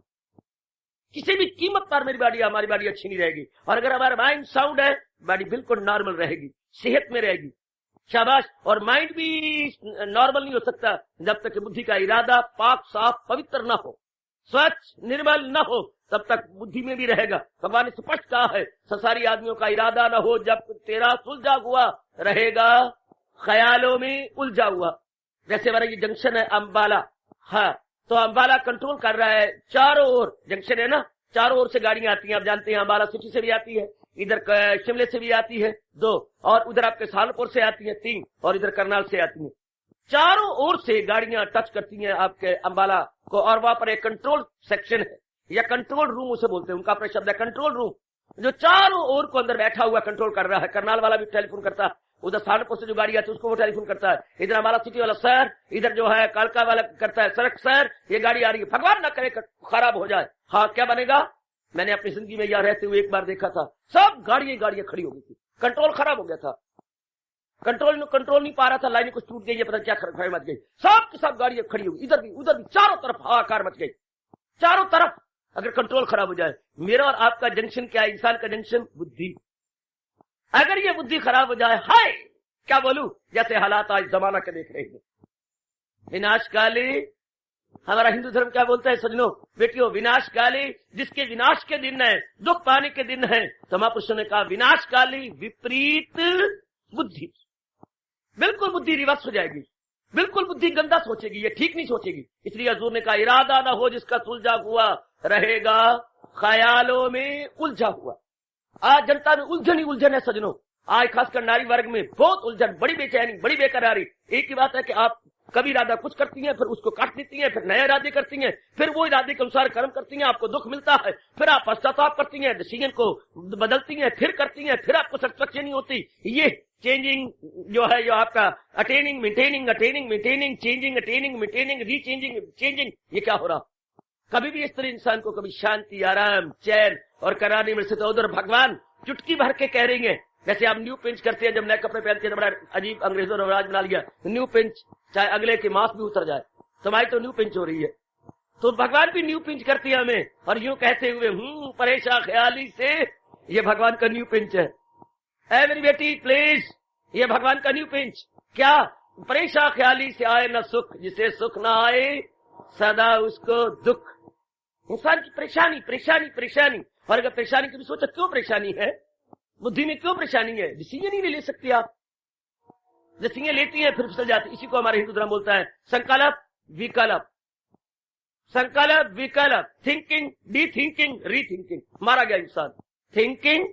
किसी भी कीमत पर मेरी बॉडी, हमारी बॉडी अच्छी नहीं रहेगी। और अगर हमारा माइंड साउंड है, बॉडी बिल्कुल नॉर्मल रहेगी, सेहत में रहेगी, शाबाश। और माइंड भी नॉर्मल नहीं हो सकता जब तक बुद्धि का इरादा पाक साफ पवित्र न हो, स्वच्छ निर्मल न हो, तब तक बुद्धि में भी रहेगा। भगवान ने स्पष्ट कहा है, संसारी आदमियों का इरादा न हो जब तेरा सुलझा हुआ रहेगा, ख्यालों में उलझा हुआ। जैसे हमारा ये जंक्शन है अंबाला, हाँ, तो अंबाला कंट्रोल कर रहा है, चारों ओर जंक्शन है ना, चारों ओर से गाड़ियां आती हैं, आप जानते हैं अंबाला सिटी से भी आती है, इधर शिमले से भी आती है 2, और उधर आपके सहारनपुर से आती है 3, और इधर करनाल से आती है। चारों ओर से गाड़ियां टच करती हैं आपके अंबाला को, और वहां पर एक कंट्रोल सेक्शन है, या कंट्रोल रूम उसे बोलते हैं, उनका अपना शब्द है कंट्रोल रूम, जो चारों ओर को अंदर बैठा हुआ कंट्रोल कर रहा है। करनाल वाला भी टेलीफोन करता है, उधर सहारनपुर से जो गाड़ी आती है उसको वो टेलीफोन करता है, इधर हमारा सिटी वाला सर, इधर जो है कालका वाला करता है, सड़क सर ये गाड़ी आ रही है, भगवान न करे खराब हो जाए। हाँ, क्या बनेगा? मैंने अपनी जिंदगी में यहाँ रहते हुए एक बार देखा था, सब गाड़ियां खड़ी हो गई थी, कंट्रोल खराब हो गया था। कंट्रोल नहीं पा रहा था, लाइन कुछ टूट गई है, पता क्या खड़खड़ाई मच गई, सब की सब गाड़ियां खड़ी हुई, इधर भी उधर भी, चारों तरफ हाहाकार मच गई, चारों तरफ। अगर कंट्रोल खराब हो जाए, मेरा और आपका जंक्शन क्या है? इंसान का जंक्शन बुद्धि। अगर ये बुद्धि खराब हो जाए, हाय क्या बोलूं, जैसे हालात आज जमाना के देख रहे हैं, विनाशकाली, हमारा हिंदू धर्म क्या बोलता है सजनों, बेटियों, विनाशकाली, जिसके विनाश के दिन है, दुख पाने के दिन है, तो महापुरुषों ने कहा विनाशकाली विपरीत बुद्धि। बिल्कुल बुद्धि रिवर्स हो जाएगी, बिल्कुल बुद्धि गंदा सोचेगी, ये ठीक नहीं सोचेगी। इसलिए हजूर ने कहा इरादा ना हो जिसका सुलझा हुआ रहेगा ख्यालों में उलझा हुआ। आज जनता में उलझन ही उलझन है सजनों, आज खासकर नारी वर्ग में बहुत उलझन, बड़ी बेचैनी, बड़ी बेकरारी। एक ही बात है कि आप कभी इरादा कुछ करती हैं, फिर उसको काट देती हैं, फिर नए इरादे करती हैं, फिर वो इरादे के अनुसार कर्म करती हैं, आपको दुख मिलता है, फिर आप पश्चाताप करती हैं, डिसीजन को बदलती हैं, फिर करती हैं, फिर आपको सेटिस्फैक्शन नहीं होती। ये चेंजिंग जो है, जो आपका attaining maintaining, attaining maintaining, changing attaining maintaining, rechanging changing, ये क्या हो रहा? कभी भी इस तरह इंसान को कभी शांति, आराम, चैन और करार नहीं मिल सकता। उधर भगवान चुटकी भर के कह रही है, जैसे आप न्यू पिंच करते हैं, जब नए कपड़े पहनते हैं, बड़ा अजीब अंग्रेजों ने राज बना लिया न्यू पिंच, चाहे अगले के मांस भी उतर जाए, तुम्हारी तो न्यू पिंच हो रही है। तो भगवान भी न्यू पिंच करती है हमें, और यूं कहते हुए परेशान ख्याली से, ये भगवान का न्यू पिंच है। ऐ मेरी बेटी प्लीज, ये भगवान का न्यू पिंच। क्या? परेशान ख्याली से आए न सुख, जिसे सुख न आए सदा उसको दुख। इंसान की परेशानी परेशानी परेशानी, और अगर परेशानी कभी सोचा क्यों परेशानी है, बुद्धि में क्यों परेशानी है? डिसीजन ही नहीं ले सकती आप, डिसीजन लेती है फिर फिसल जाती। इसी को हमारे हिंदू धर्म बोलता है संकल्प विकल्प, संकल्प विकल्प, थिंकिंग डी थिंकिंग री थिंकिंग। मारा गया इंसान, थिंकिंग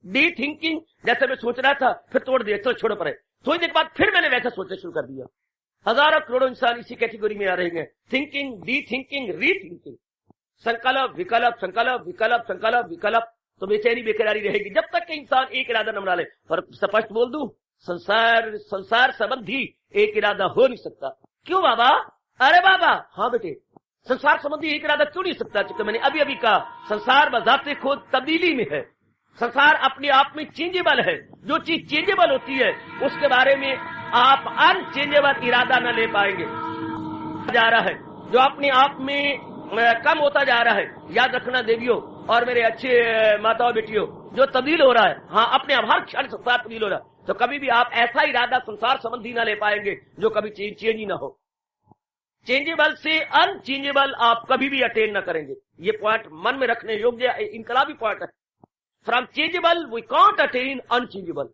डी थिंकिंग, जैसे मैं सोच रहा था फिर तोड़ दिया, चलो छोड़ो पड़े, थोड़ी देर बाद फिर मैंने वैसा सोचना शुरू कर दिया। हजारों करोड़ों इंसान इसी कैटेगरी में आ रहे हैं, थिंकिंग डी थिंकिंग री थिंकिंग, संकल्प विकल्प, संकल्प विकल्प, संकल्प विकल्प। तो बेचैनी बेकरारी रहेगी जब तक कि इंसान एक इरादा न बना ले। और स्पष्ट बोल दूं, संसार संबंधी एक इरादा हो नहीं सकता। क्यों बाबा? अरे बाबा, हाँ बेटे, संसार संबंधी एक इरादा क्यों नहीं सकता? क्योंकि मैंने अभी अभी कहा, संसार बजाते खुद तब्दीली में है, संसार अपने आप में चेंजेबल है। जो चीज चेंजेबल होती है उसके बारे में आप अनचेंजेबल इरादा न ले पाएंगे। जा रहा है जो अपने आप में कम होता जा रहा है, याद रखना देवियों और मेरे अच्छे माताओं बेटियों, जो तब्दील हो रहा है, हाँ अपने आप हर क्षण संसार तब्दील हो रहा है, तो कभी भी आप ऐसा इरादा संसार संबंधी ना ले पाएंगे जो कभी चेंज ही ना हो। चेंजेबल से अनचेंजेबल आप कभी भी अटेन ना करेंगे। ये पॉइंट मन में रखने योग्य इनकलाबी पॉइंट है। From changeable we can't attain unchangeable.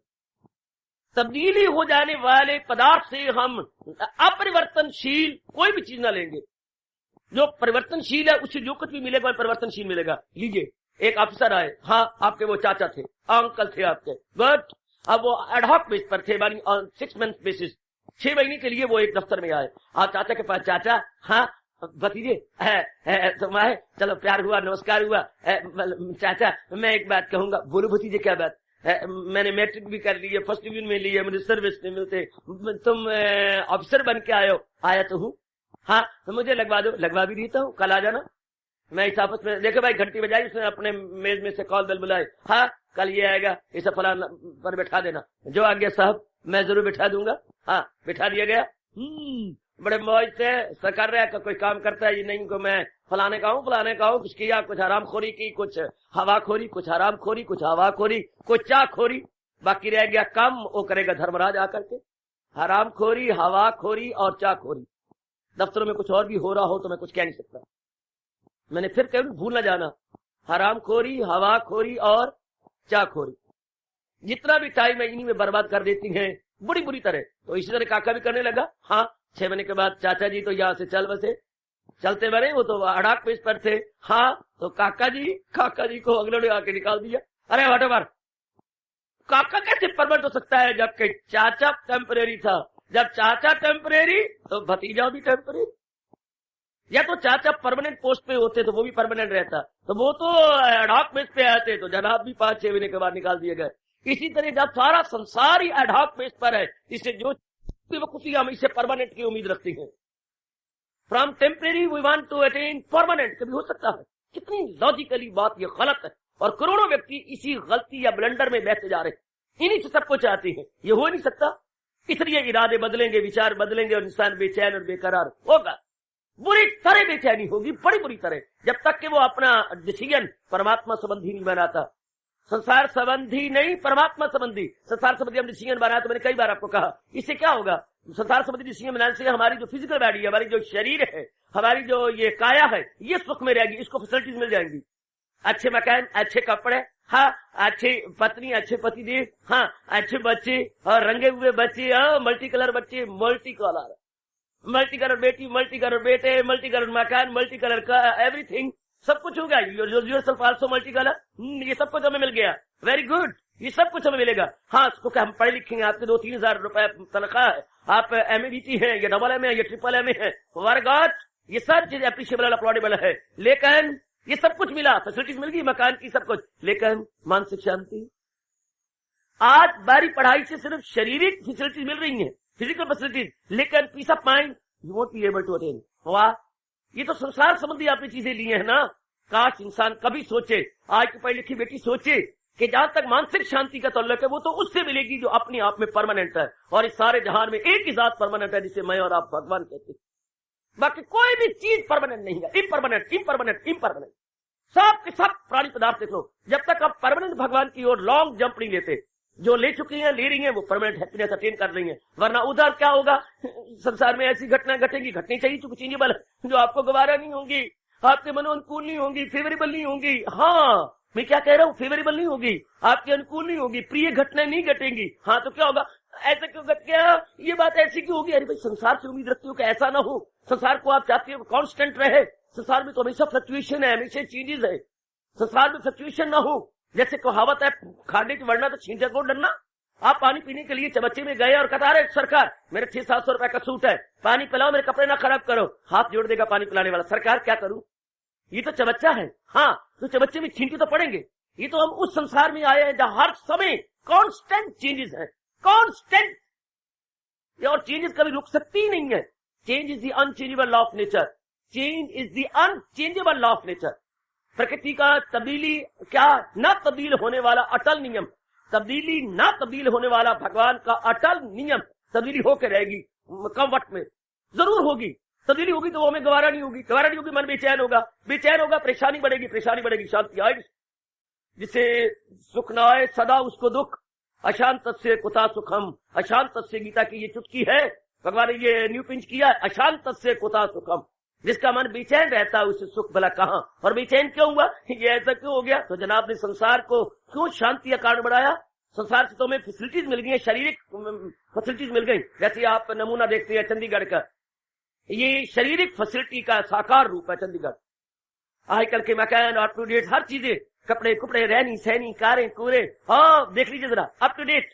तब्दीली हो जाने वाले पदार्थ से हम अपरिवर्तनशील कोई भी चीज ना लेंगे। जो परिवर्तनशील है उससे जो कुछ भी मिलेगा वह परिवर्तनशील मिलेगा। लीजिए, एक अफसर आए, हाँ आपके वो चाचा थे, अंकल थे आपके, बट अब वो एडहॉक बेस पर थे, मानी ऑन 6 मंथ बेसिस, 6 महीने के लिए वो एक दफ्तर में आए। आप चाचा के पास, चाचा हाँ भतीजे तो मैं, चलो प्यार हुआ, नमस्कार हुआ, चाचा मैं एक बात कहूंगा। बोलो भतीजे क्या बात? मैंने मैट्रिक भी कर ली है, फर्स्ट डिवीजन में ली है, मुझे सर्विस नहीं मिलते, तुम ऑफिसर बन के आयो। आया तो हूँ, हाँ तो मुझे लगवा दो। लगवा भी देता हूँ, कल आ जाना। मैं इस आपस में देखे भाई, घंटी बजाई, उसने अपने मेज में से कॉल बेल बुलाए, हाँ कल ये आएगा, इसे फलाना पर बैठा देना। जो आ गया साहब, मैं जरूर बैठा दूंगा। हाँ बैठा दिया गया। बड़े मौज से कर रहा है, कोई काम करता है, ये नहीं को मैं फलाने का हूँ, फलाने का हूँ। कुछ किया, कुछ हरामखोरी की, कुछ हवाखोरी, कुछ हरामखोरी, कुछ हवाखोरी, कुछ चाखोरी। बाकी रह गया कम, वो करेगा धर्मराज आकर के। हरामखोरी, हवाखोरी और चाखोरी। दफ्तरों में कुछ और भी हो रहा हो तो मैं कुछ कह नहीं सकता। मैंने फिर कभी भूल न जाना, हरामखोरी, हवाखोरी और चाखोरी। जितना भी टाइम है इन्हीं में बर्बाद कर देती हैं बुरी बुरी तरह। तो इसी तरह काका भी करने लगा। हाँ 6 महीने के बाद चाचा जी तो यहाँ से चल बसे, चलते बने, वो तो अड़ाक पेज पर थे। हाँ तो काका जी को अगले ने आके निकाल दिया। अरे व्हाटएवर, काका कैसे परमानेंट हो सकता है जबकि चाचा टेम्परेरी था? जब चाचा टेम्परेरी तो भतीजा भी टेम्परेरी। या तो चाचा परमानेंट पोस्ट पे होते तो वो भी परमानेंट रहता, तो वो तो एडहॉक बेस पे आते तो जनाब भी 5-6 महीने के बाद निकाल दिए गए। इसी तरह जब सारा संसार ही एडहॉक बेस पर है, इससे जो बेवकूफी हम इससे परमानेंट की उम्मीद रखती हैं। From temporary we want to attain permanent, कभी हो सकता है? कितनी लॉजिकली बात ये गलत है, और करोड़ों व्यक्ति इसी गलती या ब्लंडर में बैठते जा रहे हैं। इन्हीं से सब कुछ चाहते हैं, ये हो नहीं सकता। इसलिए इरादे बदलेंगे, विचार बदलेंगे और इंसान बेचैन और बेकरार होगा। बुरी तरह बेचैनी होगी, बड़ी बुरी तरह, जब तक कि वो अपना डिसीजन परमात्मा संबंधी नहीं बनाता। संसार संबंधी नहीं, परमात्मा संबंधी। संसार संबंधी हम डिसीजन बनाए तो मैंने कई बार आपको कहा, इससे क्या होगा? संसार संबंधी डिसीजन बनाने से हमारी जो फिजिकल बॉडी है, हमारी जो शरीर है, हमारी जो ये काया है, ये सुख में रहेगी, इसको फैसिलिटीज मिल जाएंगी। अच्छे मकान, अच्छे कपड़े, हाँ, अच्छी पत्नी, अच्छे पतिदेव, हाँ, अच्छे बच्चे और रंगे हुए बच्चे, मल्टी कलर बच्चे, मल्टी कलर बेटी, मल्टी कलर बेटे, मल्टी कलर मकान, मल्टी कलर का एवरीथिंग, सब कुछ होगा। योरसेल्फ आल्सो मल्टी कलर, ये सब कुछ हमें मिल गया। वेरी गुड, ये सब कुछ हमें मिलेगा। हाँ, उसको हम पढ़े लिखे हैं, आपके 2-3 हजार रुपए तनख्वाह है, आप MABT है, ये डबल MA है, ये ट्रिपल MA है, वर्गात, ये सब चीज एप्रिशिएबल अपलॉडेबल है। लेकिन ये सब कुछ मिला, फैसिलिटीज मिल गई, मकान की, सब कुछ, लेकिन मानसिक शांति। आज बारी पढ़ाई से सिर्फ शारीरिक फैसिलिटीज मिल रही हैं, फिजिकल फैसिलिटीज, लेकिन peace of mind you won't be able to attain. वाह, ये तो संसार संबंधी आपने चीजें ली है ना। काश इंसान कभी सोचे, आज की पढ़ी लिखी बेटी सोचे कि जहां तक मानसिक शांति का ताल्लुक है वो तो उससे मिलेगी जो अपने आप में परमानेंट है, और इस सारे जहान में एक ही जात परमानेंट है जिसे मैं और आप भगवान कहते हैं। बाकी कोई भी चीज परमानेंट नहीं है, इम्परमानेंट। सब के सब प्राणी पदार्थ देख लो, जब तक आप परमानेंट भगवान की ओर लॉन्ग जंप नहीं लेते, जो ले चुकी हैं, ले रही हैं, वो परमानेंट हैप्पीनेस अटेन कर रही हैं। वरना उधर क्या होगा, संसार में ऐसी घटना घटेगी, घटनी चाहिए जो चेंजेबल है, जो आपको गवारा नहीं होंगी, आपके मनोअनुकूल नहीं होंगी, फेवरेबल नहीं होंगी। हाँ, मैं क्या कह रहा हूँ, फेवरेबल नहीं होगी, आपके अनुकूल नहीं होगी, प्रिय घटनाएं नहीं घटेंगी। हाँ, तो क्या होगा, ऐसा क्यों घट गया, ये बात ऐसी क्यों होगी? अरे भाई, संसार से उम्मीद रखती हो कि ऐसा ना हो। संसार को आप चाहते हो कांस्टेंट रहे, संसार में तो हमेशा फ्लक्चुएशन है, हमेशा चेंजेस है, संसार में फ्लक्चुएशन ना हो। जैसे कहावत है, खाने की वरना तो छींटे को डरना। आप पानी पीने के लिए चबच्चे में गए और कहता रहे, सरकार मेरे 600-700 रुपए का सूट है, पानी पिलाओ, मेरे कपड़े ना खराब करो। हाथ जोड़ देगा पानी पिलाने वाला, सरकार क्या करूं, ये तो चबच्चा है। हाँ, तो चबच्चे में छींटे तो पड़ेंगे। ये तो हम उस संसार में आए हैं जहां हर समय कांस्टेंट चेंजेस है, कांस्टेंट, और चेंजेस कभी रुक सकती ही नहीं है। Change is the unchangeable law of nature, change is the unchangeable law of nature. प्रकृति का तब्दीली क्या, न तब्दील होने वाला अटल नियम, तब्दीली न तब्दील होने वाला भगवान का अटल नियम। तब्दीली होकर रहेगी, कम वक्त में जरूर होगी तब्दीली, होगी तो वो हमें गवारा नहीं होगी, गवारा नहीं होगी, मन बेचैन होगा, परेशानी बढ़ेगी, शांति आएगी। जिसे सुख न आए सदा उसको दुख, अशांत से कुता सुखम, अशांत से, गीता की ये चुटकी है, भगवान ने ये न्यू पिंच किया, अशांत से कुता सुखम। जिसका मन बेचैन रहता है उसे सुख भला कहां, और बेचैन क्यों हुआ, ये ऐसा क्यों हो गया? तो जनाब ने संसार को क्यों शांति का कारण बढ़ाया? संसार से तो हमें फैसिलिटीज मिल गई है, शारीरिक फैसिलिटीज मिल गई। जैसे आप नमूना देखते हैं चंडीगढ़ का, ये शारीरिक फैसिलिटी का साकार रूप है चंडीगढ़। आजकल के मकान अप टू डेट, हर चीजें, कपड़े कुपड़े, रहनी सहनी, कारें कूरे, हाँ देख लीजिए जरा, अप टू डेट,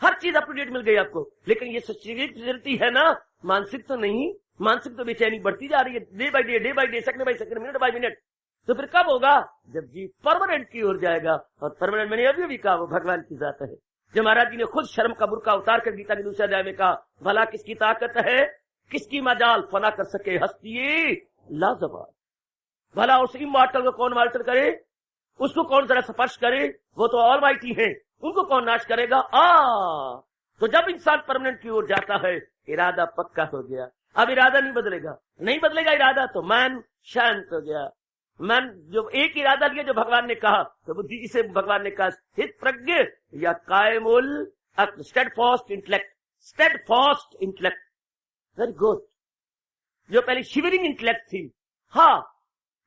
हर चीज अप टू डेट मिल गई आपको। लेकिन ये शारीरिक फैसिलिटी है ना, मानसिक तो नहीं। मानसिक तो बेचैनी बढ़ती जा रही है, day by day, second by second, minute by minute. तो फिर कब होगा? जब जीव परमानेंट की ओर जाएगा। और परमानेंट मैंने अभी कहा वो भगवान की जात है। जब महाराज जी ने खुद शर्म का बुर्का उतार कर गीता के दूसरे अध्याय में कहा, भला किसकी ताकत है, किसकी मजाल फना कर सके हस्ती लाजवाब। भला उस इमॉर्टल को कौन मार्टर करे, उसको कौन जरा स्पर्श करे, वो तो ऑलमाइटी है, उनको कौन नाश करेगा। तो जब इंसान परमानेंट की ओर जाता है, इरादा पक्का हो गया। अब इरादा नहीं बदलेगा इरादा, तो मन शांत हो गया। मन जो एक इरादा लिया, जो भगवान ने कहा, तो बुद्धि, इसे भगवान ने कहा स्थित प्रज्ञ या कायमुल स्टेडफास्ट इंटेलेक्ट। Very good. जो पहले शिवरिंग इंटेलेक्ट थी, हाँ,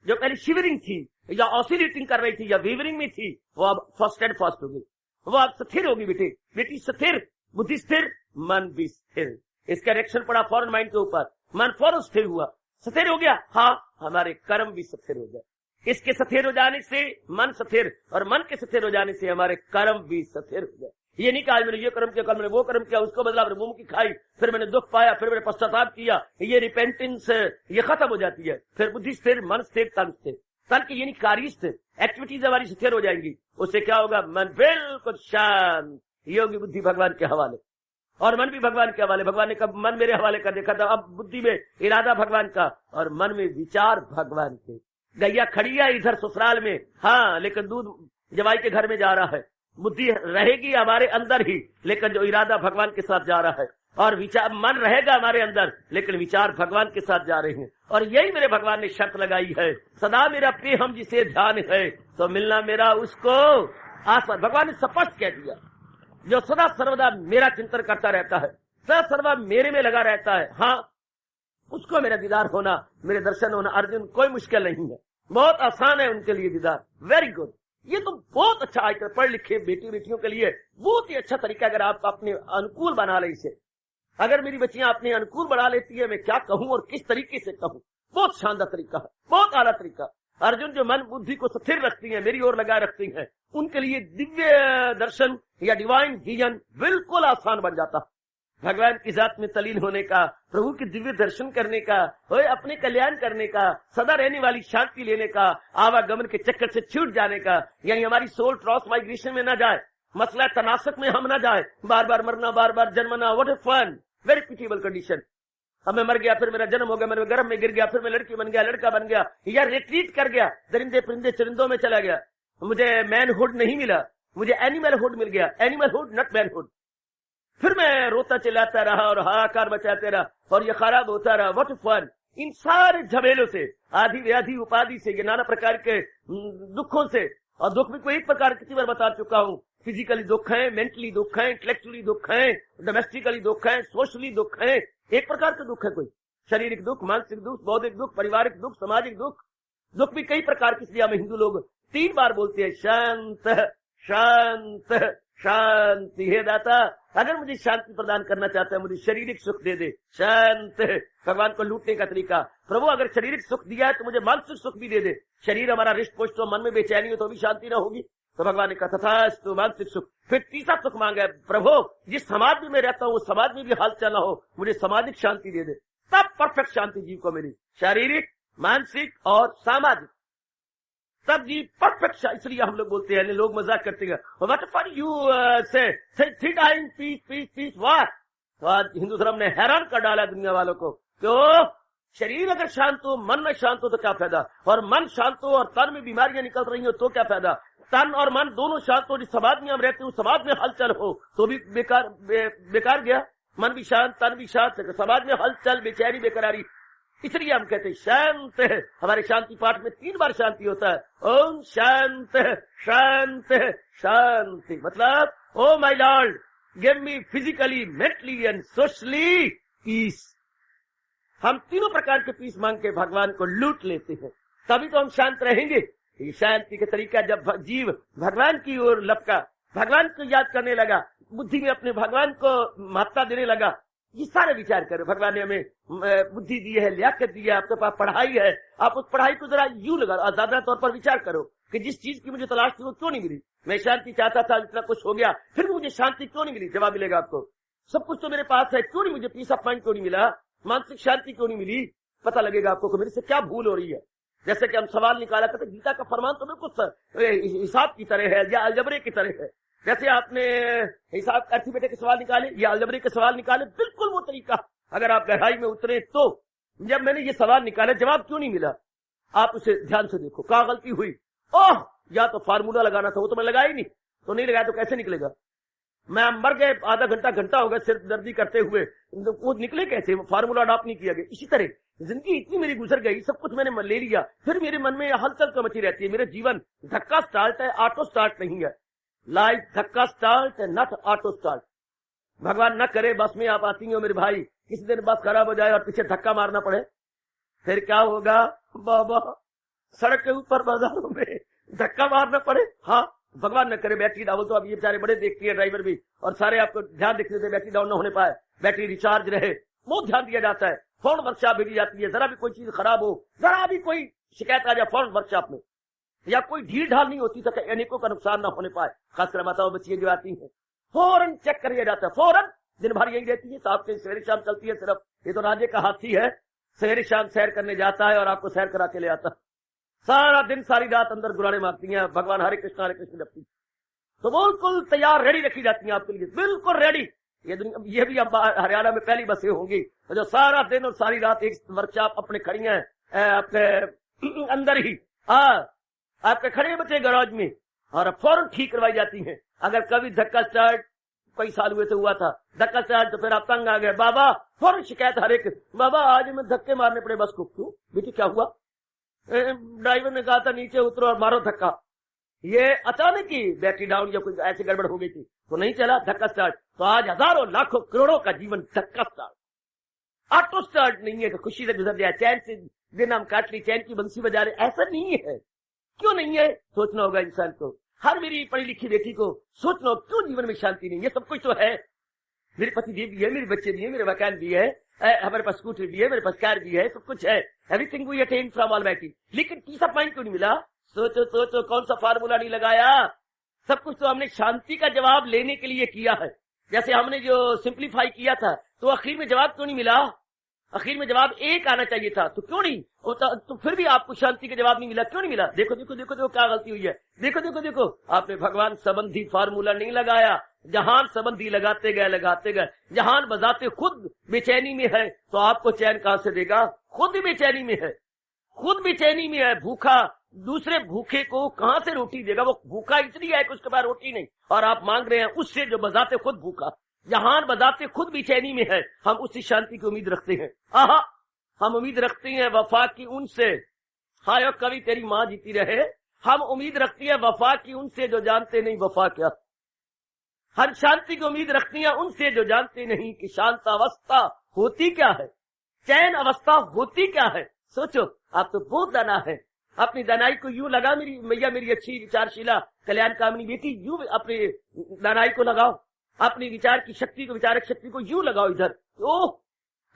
जो पहले शिवरिंग थी या ऑसिलेटिंग कर रही थी या वीवरिंग में थी, वो अब स्टेडफास्ट हो गई, वो अब स्थिर होगी। बेटी स्थिर, बुद्धि स्थिर, मन भी स्थिर। इसका रिएक्शन पड़ा फॉरेन माइंड के ऊपर, मन फौरन स्थिर हुआ, स्थिर हो गया। हाँ, हमारे कर्म भी स्थिर हो गए। इसके स्थिर हो जाने से मन स्थिर, और मन के स्थिर हो जाने से हमारे कर्म भी स्थिर हो गए। ये नहीं कहा मैंने ये कर्म किया, कल मैंने वो कर्म किया, उसको बदला मैंने मुंह की खाई, फिर मैंने दुख पाया, फिर मैंने पश्चाताप किया, ये रिपेंटेंस ये खत्म हो जाती है। फिर बुद्धि स्थिर, मन स्थिर, तन स्थिर। तन की यानी कार्य स्थिर, एक्टिविटीज हमारी स्थिर हो जाएंगी। उससे क्या होगा? मन बिल्कुल शांत। ये होगी बुद्धि भगवान के हवाले, और मन भी भगवान के हवाले। भगवान ने कब मन मेरे हवाले कर देखा था। अब बुद्धि में इरादा भगवान का, और मन में विचार भगवान के। गैया खड़ी है इधर ससुराल में, हाँ, लेकिन दूध जवाई के घर में जा रहा है। बुद्धि रहेगी हमारे अंदर ही, लेकिन जो इरादा भगवान के साथ जा रहा है, और विचार मन रहेगा हमारे अंदर, लेकिन विचार भगवान के साथ जा रहे हैं। और यही मेरे भगवान ने शर्त लगाई है, सदा मेरा प्रिय हम जिसे ध्यान है, तो मिलना मेरा उसको आसान। भगवान ने स्पष्ट कह दिया, जो सदा सर्वदा मेरा चिंतन करता रहता है, सदा सर्वदा मेरे में लगा रहता है, हाँ उसको मेरा दीदार होना, मेरे दर्शन होना अर्जुन कोई मुश्किल नहीं है, बहुत आसान है उनके लिए दीदार। वेरी गुड, ये तो बहुत अच्छा आजकल पढ़ लिखे बेटी बेटियों के लिए बहुत ही अच्छा तरीका, अगर आप अपने अनुकूल बना ले इसे। अगर मेरी बच्चियां अपने अनुकूल बना लेती है, मैं क्या कहूं और किस तरीके से कहूं, बहुत शानदार तरीका है, बहुत आला तरीका। अर्जुन जो मन बुद्धि को स्थिर रखती है, मेरी ओर लगाए रखती है, उनके लिए दिव्य दर्शन या डिवाइन विजन बिल्कुल आसान बन जाता। भगवान की जात में तलीन होने का, प्रभु के दिव्य दर्शन करने का, अपने कल्याण करने का, सदा रहने वाली शांति लेने का, आवागमन के चक्कर से छूट जाने का, यानी हमारी सोल क्रॉस माइग्रेशन में न जाए, मसला तनासक में हम न जाए, बार बार मरना, बार बार जन्मना। What a fun, very pitiable condition. अब मैं मर गया, फिर मेरा जन्म हो गया, मैं गर्भ में गिर गया, फिर मैं लड़की बन गया, लड़का बन गया, या रिट्रीट कर गया, दरिंदे परिंदे चरिंदों में चला गया, मुझे मैनहुड नहीं मिला, मुझे एनिमलहुड मिल गया, एनिमलहुड नॉट मैनहुड। फिर मैं रोता चिल्लाता रहा और हाहाकार मचाते रहा और ये खराब होता रहा। What fun. इन सारे झमेलों से, आदि व्याधि उपाधि से, ये नाना प्रकार के दुखों से, और दुख भी कोई एक प्रकार कितनी बार बता चुका हूं, फिजिकली दुख है, मेंटली दुख है, इंटेलेक्चुअली दुख है, डोमेस्टिकली दुख है, सोशली दुख है, एक प्रकार का दुख है कोई, शारीरिक दुख, मानसिक दुख, बौद्धिक दुख, पारिवारिक दुख, सामाजिक दुख। दुख भी कई प्रकार की, इसलिए हमें हिंदू लोग 3 बार बोलते हैं, शांत शांत शांति। हे दाता, अगर मुझे शांति प्रदान करना चाहता है, मुझे शारीरिक सुख दे दे, शांत। भगवान को लूटने का तरीका, प्रभु अगर शारीरिक सुख दिया है तो मुझे मानसिक सुख भी दे दे। शरीर हमारा रिष्ट पुष्ट हो, मन में बेचैनी हो तो भी शांति न होगी, तो भगवान ने कहा तथास्तु, मानसिक सुख। फिर तीसरा सुख मांगा है, प्रभु जिस समाज में मैं रहता हूँ, उस समाज में भी हालचाल न हो, मुझे सामाजिक शांति दे दे। तब परफेक्ट शांति जीव को मिली, शारीरिक, मानसिक और सामाजिक, तब जी परफेक्ट। इसलिए हम लोग बोलते हैं, लोग मजाक करते हैं, what for you say three time peace peace peace what. तो आज हिंदू धर्म ने हैरान कर डाला दुनिया वालों को। क्यों? शरीर अगर शांत हो, मन में शांत हो तो क्या फायदा, और मन शांत हो और तन में बीमारियां निकल रही हो तो क्या फायदा। तन और मन दोनों शांत हो, जिस समाज में हम रहते हैं उस समाज में हलचल हो तो भी बेकार गया। मन भी शांत, तन भी शांत, समाज में हलचल, बेचैनी, बेकरारी। इसलिए हम कहते हैं शांत है। हमारे शांति पाठ में 3 बार शांति होता है, ओम शांत शांत शांति। मतलब oh my lord, give me physically, mentally and socially peace. हम तीनों प्रकार के पीस मांग के भगवान को लूट लेते हैं, तभी तो हम शांत रहेंगे। ये शांति का तरीका, जब जीव भगवान की ओर लपका, भगवान को याद करने लगा, बुद्धि में अपने भगवान को महत्ता देने लगा, ये सारे विचार करो। भगवान ने हमें बुद्धि दी है, लियाकत दी है, आपके पास पढ़ाई है, आप उस पढ़ाई को जरा यूं लगा, आजादा तौर पर विचार करो कि जिस चीज की मुझे तलाश थी वो क्यों नहीं मिली। मैं शांति चाहता था, इतना कुछ हो गया, फिर भी मुझे शांति क्यों नहीं मिली। जवाब मिलेगा आपको, सब कुछ तो मेरे पास है, क्यों नहीं मुझे पीस ऑफ माइंड क्यों नहीं मिला, मानसिक शांति क्यों नहीं मिली। पता लगेगा आपको कि मेरे से क्या भूल हो रही है। जैसे कि हम सवाल निकाला करते, गीता का फरमान तो बिल्कुल हिसाब की तरह है या अलजबरे की तरह है। जैसे आपने हिसाब अर्थमेटिक के सवाल निकाले या अलजबरे के सवाल निकाले, बिल्कुल वो तरीका। अगर आप गहराई में उतरे तो जब मैंने ये सवाल निकाला, जवाब क्यों नहीं मिला, आप उसे ध्यान से देखो, क्या गलती हुई। ओह, या तो फार्मूला लगाना था, वो तो मैं लगाया ही नहीं, तो नहीं लगाया तो कैसे निकलेगा। मैं मर गए, आधा घंटा हो गया सिर दर्दी करते हुए, वो निकले कैसे, वो फार्मूला अडॉप्ट नहीं किया गया। इसी तरह जिंदगी इतनी मेरी गुजर गई, सब कुछ मैंने ले लिया, फिर मेरे मन में हलचल तो मची रहती है। मेरा जीवन धक्का स्टार्ट है, ऑटो स्टार्ट नहीं है। लाइफ धक्का स्टार्ट है, नॉट ऑटो स्टार्ट। भगवान न करे बस में आप आती हो मेरे भाई, किसी दिन बस खराब हो जाए और पीछे धक्का मारना पड़े, फिर क्या होगा बाबा। सड़क के ऊपर बाजारों में धक्का मारना पड़े। हाँ, भगवान न करे बैटरी डाउन, तो अब ये बेचारे बड़े देखती है ड्राइवर भी, और सारे आपको ध्यान देखने से बैटरी डाउन न होने पाए, बैटरी रिचार्ज रहे, बहुत ध्यान दिया जाता है। फौरन वर्कशॉप भेजी जाती है, जरा भी कोई चीज खराब हो, जरा भी कोई शिकायत आ जाए फौरन वर्कशॉप में, या कोई ढील ढाल नहीं होती ताकि अनेकों का नुकसान न होने पाए। खासकर माताओं बच्चियां जो आती हैं, फौरन चेक कर लिया जाता है, फौरन। दिन भर यही रहती है, साहब के सवेरे शाम चलती है सिर्फ। ये तो राजे का हाथी है, सवेरे शाम सैर करने जाता है और आपको सैर करा के ले आता है। सारा दिन सारी रात अंदर गुराने मारती हैं, भगवान हरे कृष्ण जपती, तो बिल्कुल तैयार रेडी रखी जाती है आपके लिए, बिल्कुल रेडी। ये भी अब हरियाणा में पहली बसें होंगी जो सारा दिन और सारी रात एक वर्कशॉप अपने खड़ी हैं, अपने अंदर ही आपके खड़े बचे गैराज में, और फौरन ठीक करवाई जाती हैं। अगर कभी धक्का स्टार्ट कई साल हुए तो हुआ था, धक्का स्टार्ट तो फिर आप तंग आ गए, बाबा फौरन शिकायत हर एक, बाबा आज मैं धक्के मारने पड़े बस को। क्यों बेटी क्या हुआ? ड्राइवर ने कहा था नीचे उतरो और मारो धक्का। ये अचानक ही बैटरी डाउन या कोई ऐसी गड़बड़ हो गई थी तो नहीं चला धक्का स्टार्ट। तो आज हजारों लाखों करोड़ों का जीवन धक्का स्टार्ट, ऑटो स्टार्ट नहीं है कि खुशी से गुजर जाए, चैन से दिन हम काट ली, चैन की बंसी बजा रहे, ऐसा नहीं है। क्यों नहीं है? सोचना होगा इंसान को। हर मेरी पढ़ी लिखी बेटी को सोचना हो क्यों जीवन में शांति नहीं है। सब कुछ तो है, मेरे पति देव भी है, मेरे बच्चे भी है, मेरे मकान भी है, हमारे पास स्कूटर भी है, मेरे पास कार भी है, सब कुछ है, everything we attain from Almighty. लेकिन पीस ऑफ माइंड क्यों नहीं मिला? सोचो सोचो, कौन सा फार्मूला नहीं लगाया? सब कुछ तो हमने शांति का जवाब लेने के लिए किया है। जैसे हमने जो सिंप्लीफाई किया था तो आखिर में जवाब क्यों नहीं मिला? आखिर में जवाब एक आना चाहिए था, तो क्यों नहीं? तो फिर भी आपको शांति का जवाब नहीं मिला, क्यों नहीं मिला? देखो देखो देखो देखो क्या गलती हुई है। देखो देखो देखो, आपने भगवान संबंधी फार्मूला नहीं लगाया, जहान संबंधी लगाते गए। जहान बजाते खुद बेचैनी में है तो आपको चैन कहां से देगा? खुद बेचैनी में है, खुद बेचैनी में है। भूखा दूसरे भूखे को कहां से रोटी देगा? वो भूखा इसलिए है कि उसके पास रोटी नहीं, और आप मांग रहे हैं उससे जो बजाते खुद भूखा, जहान बजाते खुद बेचैनी में है। हम उसी शांति की उम्मीद रखते हैं। आहा, हम उम्मीद रखते हैं वफा की उनसे, हाय कभी तेरी मां जीती रहे। हम उम्मीद रखती है वफा की उनसे जो जानते नहीं वफा क्या। हम शांति की उम्मीद रखती है उनसे जो जानते नहीं कि शांत अवस्था होती क्या है, चैन अवस्था होती क्या है। सोचो, आप तो बहुत दाना है, अपनी दानाई को यूं लगा, मेरी मैया मेरी अच्छी विचारशीला कल्याण कामनी बेटी, यूं अपनी दानाई को लगाओ, अपनी विचार की शक्ति को, विचारक शक्ति को यूं लगाओ इधर। ओह,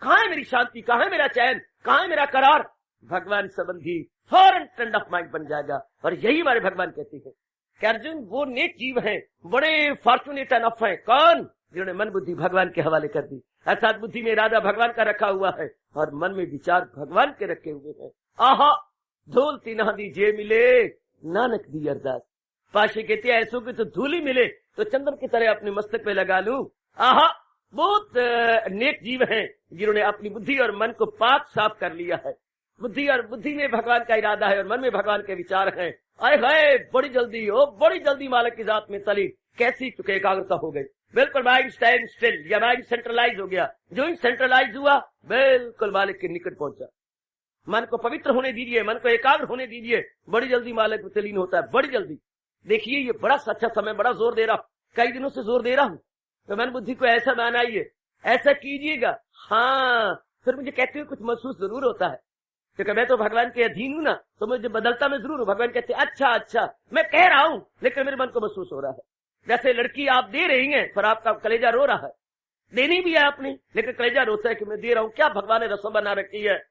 कहां है मेरी शांति, कहां है मेरा चैन, कहां है मेरा करार? भगवान संबंधी फौरन ट्रेंड ऑफ माइंड बन जाएगा। और यही हमारे भगवान कहते हैं कि अर्जुन वो नेक जीव हैं, बड़े फॉर्चुनेट एनफ हैं। कौन? जिन्होंने मन बुद्धि भगवान के हवाले कर दी, अर्थात बुद्धि में इरादा भगवान का रखा हुआ है और मन में विचार भगवान के रखे हुए हैं। आहा, धूल तीना दी जे मिले नानक दी अरदास। पाशे कहते हैं ऐसो की तो धूल ही मिले तो चंदन की तरह अपने मस्तक पे लगा लूं। आहा, बहुत नेक जीव हैं जिन्होंने अपनी बुद्धि और मन को पाक साफ कर लिया है। बुद्धि में भगवान का इरादा है और मन में भगवान के विचार हैं। आए हाय, बड़ी जल्दी मालिक की जात में तली, कैसी चुके एकाग्रता हो गई। बिल्कुल माइंड स्टैंड स्टिल, या माइंड सेंट्रलाइज हो गया। जो ही सेंट्रलाइज हुआ बिल्कुल मालिक के निकट पहुंचा। मन को पवित्र होने दीजिए, मन को एकाग्र होने दीजिए, बड़ी जल्दी मालिक में तलीन होता है, बड़ी जल्दी। देखिए ये बड़ा अच्छा समय, बड़ा जोर दे रहा हूं, कई दिनों से जोर दे रहा हूं, तो मन बुद्धि को ऐसा बनाइए, ऐसा कीजिएगा। हाँ, फिर मुझे कहते हुए कुछ महसूस जरूर होता है, क्योंकि मैं तो भगवान के अधीन हूं ना, तो मुझे बदलता मैं जरूर हूं। भगवान कहते हैं अच्छा मैं कह रहा हूं, लेकिन मेरे मन को महसूस हो रहा है। जैसे लड़की आप दे रही हैं पर आपका कलेजा रो रहा है, देनी भी है आपने, लेकिन कलेजा रोता है कि मैं दे रहा हूं, क्या भगवान ने रस्म बना रखी है।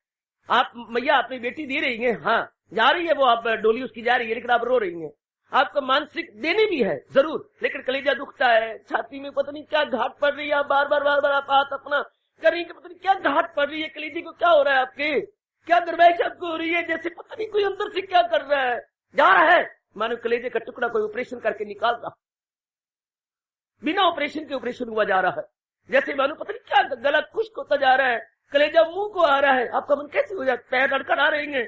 आप मैया अपनी बेटी दे रही है, हाँ जा रही है वो, आप डोली उसकी जा रही है, लेकिन आप रो रही है। आपको मानसिक देनी भी है जरूर, लेकिन कलेजा दुखता है, छाती में पता नहीं क्या घाट पड़ रही है, आप बार बार आप हाथ अपना करेंगे, पता नहीं क्या घाट पड़ रही है, कलेजे को क्या हो रहा है, आपके क्या गरमाइश आपको हो रही है, जैसे पता नहीं कोई अंदर से क्या कर रहा है, जा रहा है मानो कलेजे का टुकड़ा कोई ऑपरेशन करके निकाल रहा, बिना ऑपरेशन के ऑपरेशन हुआ जा रहा है। जैसे मानो पता नहीं क्या गला खुश्क होता जा रहा है, कलेजा मुंह को आ रहा है, आपका मन कैसे हो जाता है, धड़कन आ रही है,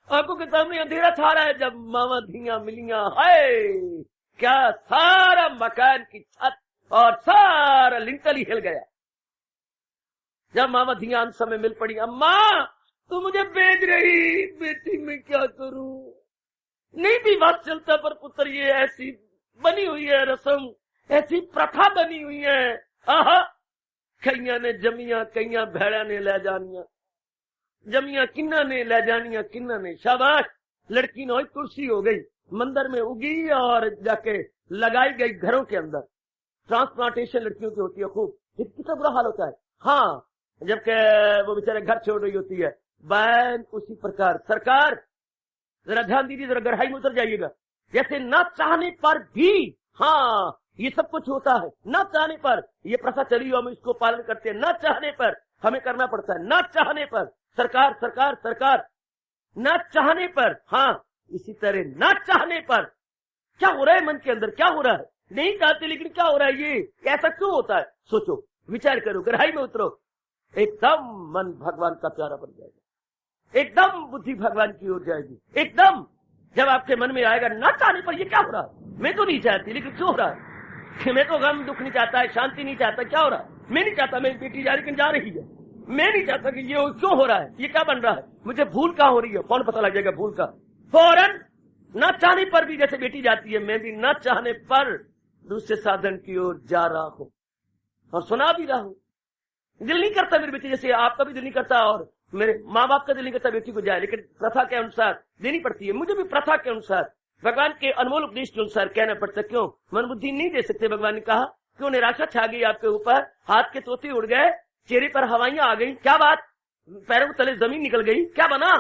आंखों के सामने अंधेरा छा रहा है। जब मामा धिया मिलियां, हाय क्या सारा मकान की छत और सारा लिंटल ही हिल गया। जब मामा धिया अंत समय मिल पड़ी, अम्मा तू मुझे भेज रही, बेटी मैं क्या करूं, नहीं भी बात चलता, पर पुत्र ये ऐसी बनी हुई है रस्म, ऐसी प्रथा बनी हुई है। आहा, कईया ने जमिया, कईया भेड़ा ने ले जानिया, जमिया किन्ना ने ले जानिया, किन्ना ने, शाबाश। लड़की नोई कुर्सी हो गई, मंदिर में उगी और जाके लगाई गई घरों के अंदर। ट्रांसप्लांटेशन लड़कियों की होती है खूब, कितना बुरा हाल होता है। हाँ, जबकि वो बेचारे घर छोड़ रही होती है। बैन उसी प्रकार सरकार, जरा ध्यान दीजिए, जरा गहराई में उतर जाइएगा। जैसे न चाहने पर भी, हाँ ये सब कुछ होता है, न चाहने पर ये प्रथा चली हो, हम इसको पालन करते हैं, न चाहने पर हमें करना पड़ता है, न चाहने पर सरकार सरकार सरकार, न चाहने पर। हाँ, इसी तरह न चाहने पर क्या हो रहा है मन के अंदर, क्या हो रहा है, नहीं चाहते लेकिन क्या हो रहा है, ये ऐसा क्यों होता है। सोचो, विचार करो, गहराई में उतरो, एकदम मन भगवान का प्यारा बन जाएगा, एकदम बुद्धि भगवान की ओर जाएगी। एकदम जब आपके मन में आएगा ना चाहने पर ये क्या हो रहा है, मैं तो नहीं चाहती लेकिन क्यों हो रहा है, कि मैं तो गम दुख नहीं चाहता है, शांति नहीं चाहता, क्या हो रहा है? मैं नहीं चाहता मेरी बेटी जा रही, जा रही है। मैं नहीं चाहता कि ये क्यों हो रहा है, ये क्या बन रहा है, मुझे भूल कहाँ हो रही है, कौन पता लग जाएगा भूल का। फौरन न चाहने पर भी जैसे बेटी जाती है, मैं भी न चाहने पर दूसरे साधन की ओर जा रहा हूं और सुना भी रहा हूं। दिल नहीं करता मेरी बेटी, जैसे आपका भी दिल नहीं करता और मेरे माँ बाप का दिल नहीं करता बेटी को जाए, लेकिन प्रथा के अनुसार देनी पड़ती है। मुझे भी प्रथा के अनुसार, भगवान के अनमोल उपदेश के अनुसार कहना पड़ता। क्यों मन बुद्धि नहीं दे सकते? भगवान ने कहा क्यों निराशा छा गई आपके ऊपर, हाथ के तोते उड़ गए, चेहरे पर हवाइयां आ गई, क्या बात, पैरों के तले जमीन निकल गई, क्या बना?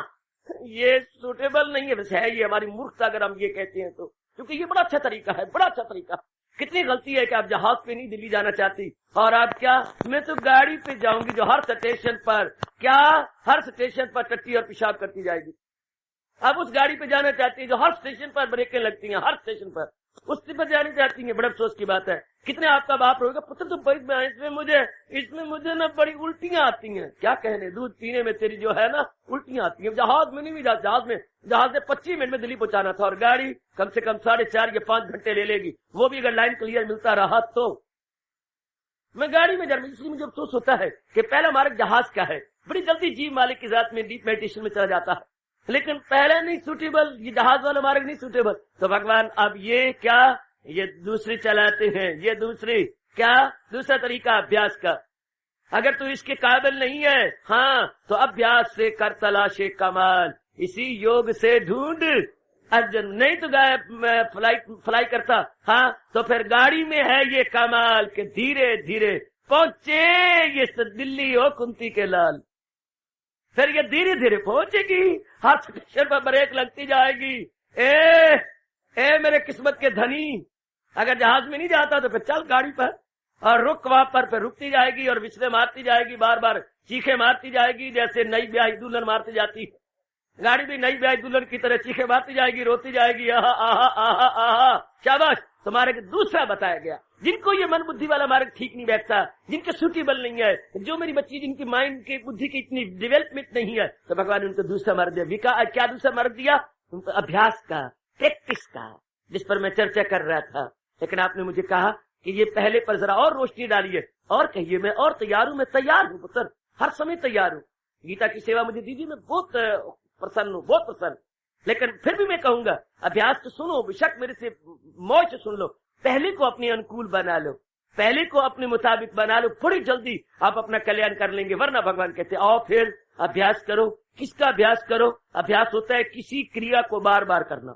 ये सूटेबल नहीं है, वैसे है ये हमारी मूर्खता अगर हम ये कहते हैं तो, क्योंकि ये बड़ा अच्छा तरीका है, बड़ा अच्छा तरीका। कितनी गलती है कि आप जहाज पे नहीं दिल्ली जाना चाहती और आप क्या, मैं तो गाड़ी पे जाऊंगी जो हर स्टेशन पर, क्या हर स्टेशन पर टट्टी और पेशाब करती जाएगी। आप उस गाड़ी पे जाना चाहती हैं जो हर स्टेशन पर ब्रेकें लगती हैं, हर स्टेशन पर उससे पर जाने चाहती हैं। बड़ा अफसोस की बात है। कितने आपका बाप रोएगा, पुत्र तुम बड़ी में इसमें मुझे ना बड़ी उल्टियां आती हैं। क्या कहने, दूध पीने में तेरी जो है ना उल्टियां आती हैं। जहाज में नहीं भी, जहाज में 25 मिनट में दिल्ली पहुंचाना था और गाड़ी कम से कम 4.5 या 5 घंटे ले लेगी, वो भी अगर लाइन क्लियर मिलता रहा तो। मैं गाड़ी में जा रहा हूं, इसलिए मुझे अफसोस होता है कि पहला मार्ग जहाज का है। बड़ी जल्दी जीव मालिक की जात में डीप मेडिटेशन में चला जाता है, लेकिन पहले नहीं सूटेबल, ये जहाज वाला मार्ग नहीं सूटेबल। तो भगवान अब ये क्या, ये दूसरी चलाते हैं, ये दूसरी क्या, दूसरा तरीका अभ्यास का। अगर तू इसके काबिल नहीं है, हाँ, तो अभ्यास से कर तलाशे कमाल, इसी योग से ढूंढ अर्जुन। नहीं तो गाय फ्लाई करता, हाँ, तो फिर गाड़ी में है ये कमाल के धीरे धीरे पहुंचे ये दिल्ली हो कुंती के लाल। फिर ये धीरे धीरे पहुंचेगी, हर स्टेशन पर ब्रेक लगती जाएगी। ए मेरे किस्मत के धनी, अगर जहाज में नहीं जाता तो फिर चल गाड़ी पर और रुक, वहां पर फिर रुकती जाएगी और विचले मारती जाएगी, बार बार चीखे मारती जाएगी, जैसे नई ब्याही दुल्हन मारती जाती है। गाड़ी भी नई ब्याही दुल्हन की तरह चीखे मारती जाएगी, रोती जाएगी, आहा आहा आहा आहा। शाबाश, तुम्हारे दूसरा बताया गया। जिनको ये मन बुद्धि वाला मार्ग ठीक नहीं बैठता, जिनके सूटेबल नहीं है, जो मेरी बच्ची जिनकी माइंड की बुद्धि की इतनी डेवलपमेंट नहीं है, तो भगवान ने उनको दूसरा मार्ग दिया। क्या दूसरा मार्ग दिया? उनको अभ्यास का, प्रैक्टिस का, जिस पर मैं चर्चा कर रहा था। लेकिन आपने मुझे कहा कि ये पहले पर जरा और रोशनी डालिए और कहिए। मैं और तैयार हूं, मैं तैयार हूं पुत्र, हर समय तैयार हूं। गीता की सेवा मुझे दीजिए, मैं बहुत प्रसन्न हूं, बहुत प्रसन्न। लेकिन फिर भी मैं कहूंगा अभ्यास तो सुनो, बेशक मेरे से मौज से सुन लो, पहले को अपने अनुकूल बना लो, पहले को अपने मुताबिक बना लो, बड़ी जल्दी आप अपना कल्याण कर लेंगे। वरना भगवान कहते आओ फिर अभ्यास करो। किसका अभ्यास करो? अभ्यास होता है किसी क्रिया को बार बार करना।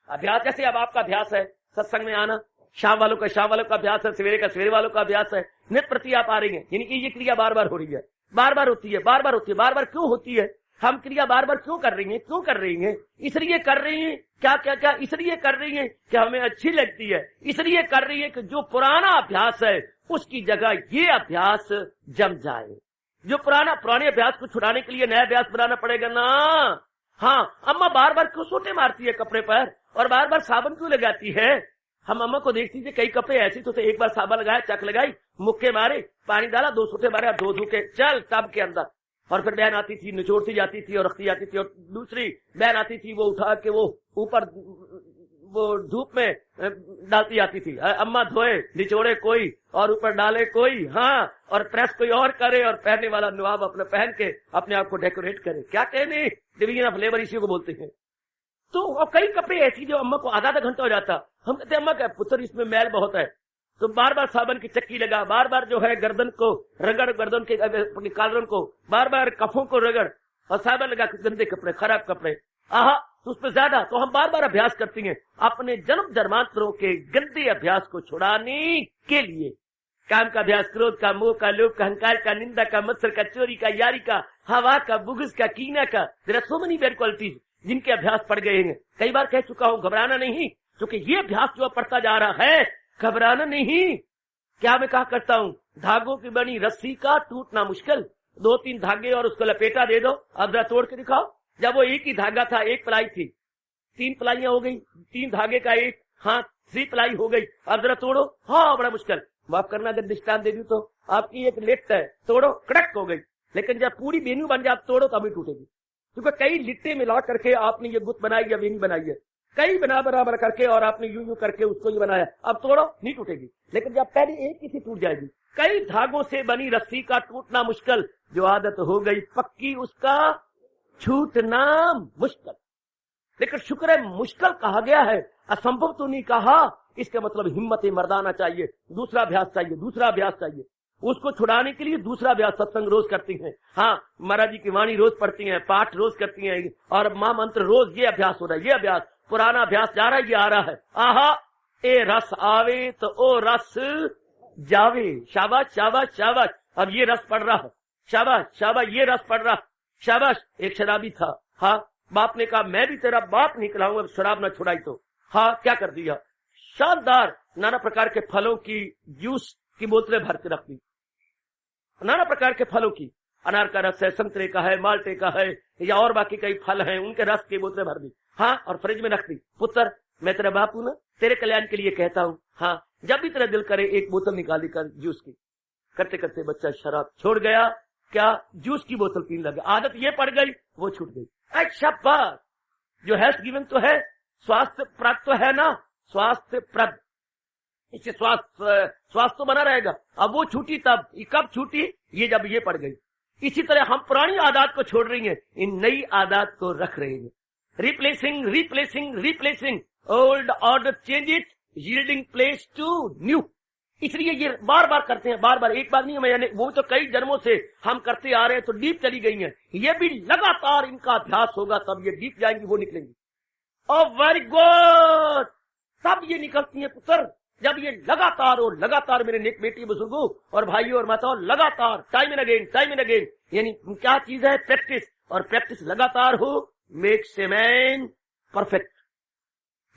अभ्यास जैसे अब आपका अभ्यास है सत्संग में आना, शाम वालों का अभ्यास है, सवेरे का सवेरे वालों का अभ्यास है, नित्य प्रति आप आ रही है, यानी कि ये क्रिया बार बार हो रही है, बार बार होती है, बार बार होती है। बार बार क्यों होती है? हम क्रिया बार बार क्यों कर रही हैं? क्यों कर रही हैं? इसलिए कर रही हैं, क्या क्या क्या, इसलिए कर रही हैं कि हमें अच्छी लगती है, इसलिए कर रही है कि जो पुराना अभ्यास है उसकी जगह ये अभ्यास जम जाए। जो पुराने अभ्यास को छुड़ाने के लिए नया अभ्यास बनाना पड़ेगा ना। हाँ, अम्मा बार बार क्यों सोटे मारती है कपड़े पर और बार बार साबुन क्यों लगाती है? हम अम्मा को देखती थी, कई कपड़े ऐसे तो एक बार साबुन लगाया, चक लगाई, मुक्के मारे, पानी डाला, 2 सोटे मारे, 2 धोके चल टब के अंदर। और फिर बहन आती थी, निचोड़ती जाती थी और रखती जाती थी, और दूसरी बहन आती थी, वो उठा के वो ऊपर वो धूप में डालती जाती थी। अम्मा धोए, निचोड़े कोई और ऊपर डाले कोई, हाँ, और प्रेस कोई और करे, और पहनने वाला नवाब अपने पहन के अपने आप को डेकोरेट करे। क्या कहने, डिवीजन ऑफ लेबर इसी को बोलते हैं। तो और कई कपड़े ऐसी जो अम्मा को आधा घंटा हो जाता। हम कहते अम्मा क्या पुत्र, इसमें मैल बहुत है, तो बार बार साबुन की चक्की लगा, बार बार जो है गर्दन को रगड़, गर्दन के कालरन को बार बार कफों को रगड़ और साबुन लगा के गंदे कपड़े, खराब कपड़े, आहा, तो उस पर ज्यादा। तो हम बार बार अभ्यास करती हैं अपने जन्म जन्मांतरों के गंदे अभ्यास को छुड़ाने के लिए। काम का अभ्यास, क्रोध का, मोह का, लोभ का, अहंकार का, निंदा का, मत्सर का, चोरी का, यारी का, हवा का, बुग़्ज़ का, कीना का। There are so many bad qualities जिनके अभ्यास पड़ गए हैं। कई बार कह चुका हूं, घबराना नहीं, क्योंकि ये अभ्यास जो पड़ता जा रहा है, घबराना नहीं। क्या मैं कहा करता हूं, धागों की बनी रस्सी का टूटना मुश्किल, 2-3 धागे और उसको लपेटा दे दो, अब जरा तोड़ के दिखाओ। जब वो एक ही धागा था, एक प्लाई थी, 3 प्लाइयां हो गई, 3 धागे का एक हाथ, 3 प्लाई हो गई, अब जरा तोड़ो, हाँ बड़ा मुश्किल। माफ करना अगर दृष्टांत दे दूं तो आपकी एक लिट्ट है, तोड़ो कड़क हो गई, लेकिन जब पूरी बेनू बन जाए आप तोड़ो तभी टूटेगी, क्योंकि कई लिट्टे मिला करके आपने ये गुत बनाई या बेनी बनाई है। कई बराबर करके और आपने यूं यूं करके उसको ही बनाया, अब तोड़ो नहीं टूटेगी। लेकिन जब पहले एक ही टूट जाएगी। कई धागों से बनी रस्सी का टूटना मुश्किल, जो आदत हो गई पक्की उसका छूटना मुश्किल। लेकिन शुक्र है मुश्किल कहा गया है, असंभव तो नहीं कहा। इसका मतलब हिम्मत मर्दाना चाहिए, दूसरा अभ्यास चाहिए, दूसरा अभ्यास चाहिए। उसको छुड़ाने के लिए दूसरा अभ्यास सत्संग रोज करती हैं। हाँ, महाराज जी की वाणी रोज पढ़ती हैं, पाठ रोज करती हैं, और महामंत्र रोज। ये अभ्यास हो रहा है, ये अभ्यास पुराना अभ्यास जा रहा है, ये आ रहा है। आहा, ए रस आवे तो ओ रस जावे। शाबाश शाबाश शाबाश। अब ये रस पड़ रहा है, शाबाश शाबाश, ये रस पड़ रहा, शाबाश। एक शराबी था, हाँ, बाप ने कहा मैं भी तेरा बाप निकलाऊंगा, अब शराब न छुड़ाई तो। हाँ, क्या कर दिया, शानदार नाना प्रकार के फलों की जूस की बोतलें भर के रख दी। नाना प्रकार के फलों की, अनार का रस है, संतरे का है, माल्टे का है, या और बाकी कई फल हैं, उनके रस की बोतलें भर दी। हाँ, और फ्रिज में रख दी। पुत्र, मैं तेरा बाप हूं ना, तेरे कल्याण के लिए कहता हूँ। हाँ, जब भी तेरा दिल करे एक बोतल निकाली कर जूस की। करते करते बच्चा शराब छोड़ गया, क्या जूस की बोतल पीने लगा। आदत ये पड़ गई, वो छूट गई। अच्छा बात, जो हेल्थ गिवन तो है, स्वास्थ्य प्राप्त तो है ना, स्वास्थ्य प्रद, इससे स्वास्थ्य तो बना रहेगा। अब वो छूटी तब, कब छूटी, ये जब ये पड़ गई। इसी तरह हम पुरानी आदत को छोड़ रही हैं, इन नई आदत को रख रहे हैं। Replacing replacing replacing, old order change it, yielding place to new. इसलिए ये बार बार करते हैं, बार बार, एक बार नहीं। मैंने वो तो कई जन्मों से हम करते आ रहे हैं, तो डीप चली गई हैं। ये भी लगातार इनका अभ्यास होगा तब ये डीप जाएंगी, वो निकलेंगी। ओ वेरी गुड, तब ये निकलती है पुत्र, जब ये लगातार और लगातार। मेरे नेक बेटी बुजुर्गों और भाइयों और माताओं, लगातार, time and again, time and again. यानी क्या चीज है, प्रैक्टिस, और प्रैक्टिस लगातार हो, मेक्स ए मैन परफेक्ट।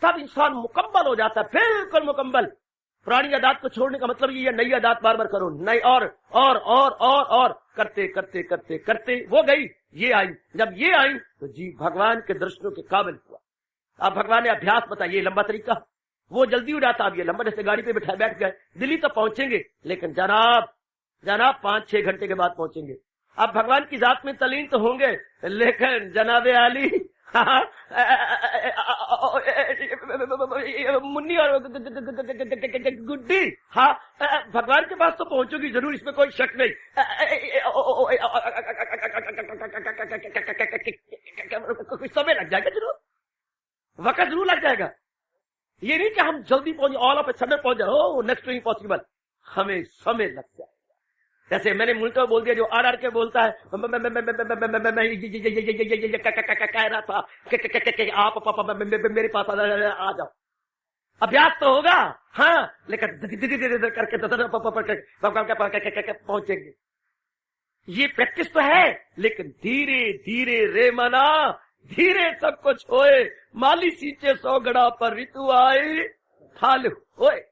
तब इंसान मुकम्मल हो जाता है, बिल्कुल मुकम्मल। पुरानी आदत को छोड़ने का मतलब ये नई आदत बार बार करो, नई और करते करते करते करते वो गई, ये आई। जब ये आई तो जी भगवान के दर्शनों के काबिल हुआ। अब भगवान ने अभ्यास बताया, ये लंबा तरीका, वो जल्दी उड़ाता, अब ये लंबा, जैसे गाड़ी पे बैठ गए, दिल्ली तो पहुंचेंगे, लेकिन जनाब 5-6 घंटे के बाद पहुंचेंगे। अब भगवान की जात में तलीन तो होंगे, लेकिन जनाबे आली मुन्नी और गुड्डी, हाँ, भगवान के पास तो पहुंचोगी जरूर, इसमें कोई शक नहीं। कुछ समय लग जाएगा, जरूर वक्त जरूर लग जाएगा। ये नहीं कि हम जल्दी पहुंचे, ऑल ऑफ ए सडन पहुंच जाए, ओ नेक्स्ट इम्पॉसिबल, हमें समय लग जाए। जैसे मैंने मुल्क बोल दिया, जो आर के बोलता है, मैं कह रहा था आप मेरे पास आ जाओ। अभ्यास तो होगा, हाँ, लेकिन धीरे करके पहुंचेंगे। ये प्रैक्टिस तो है, लेकिन धीरे धीरे रे मना, धीरे सब कुछ होए, माली सींचे 100 गड़ा पर ऋतु आए फाल होए।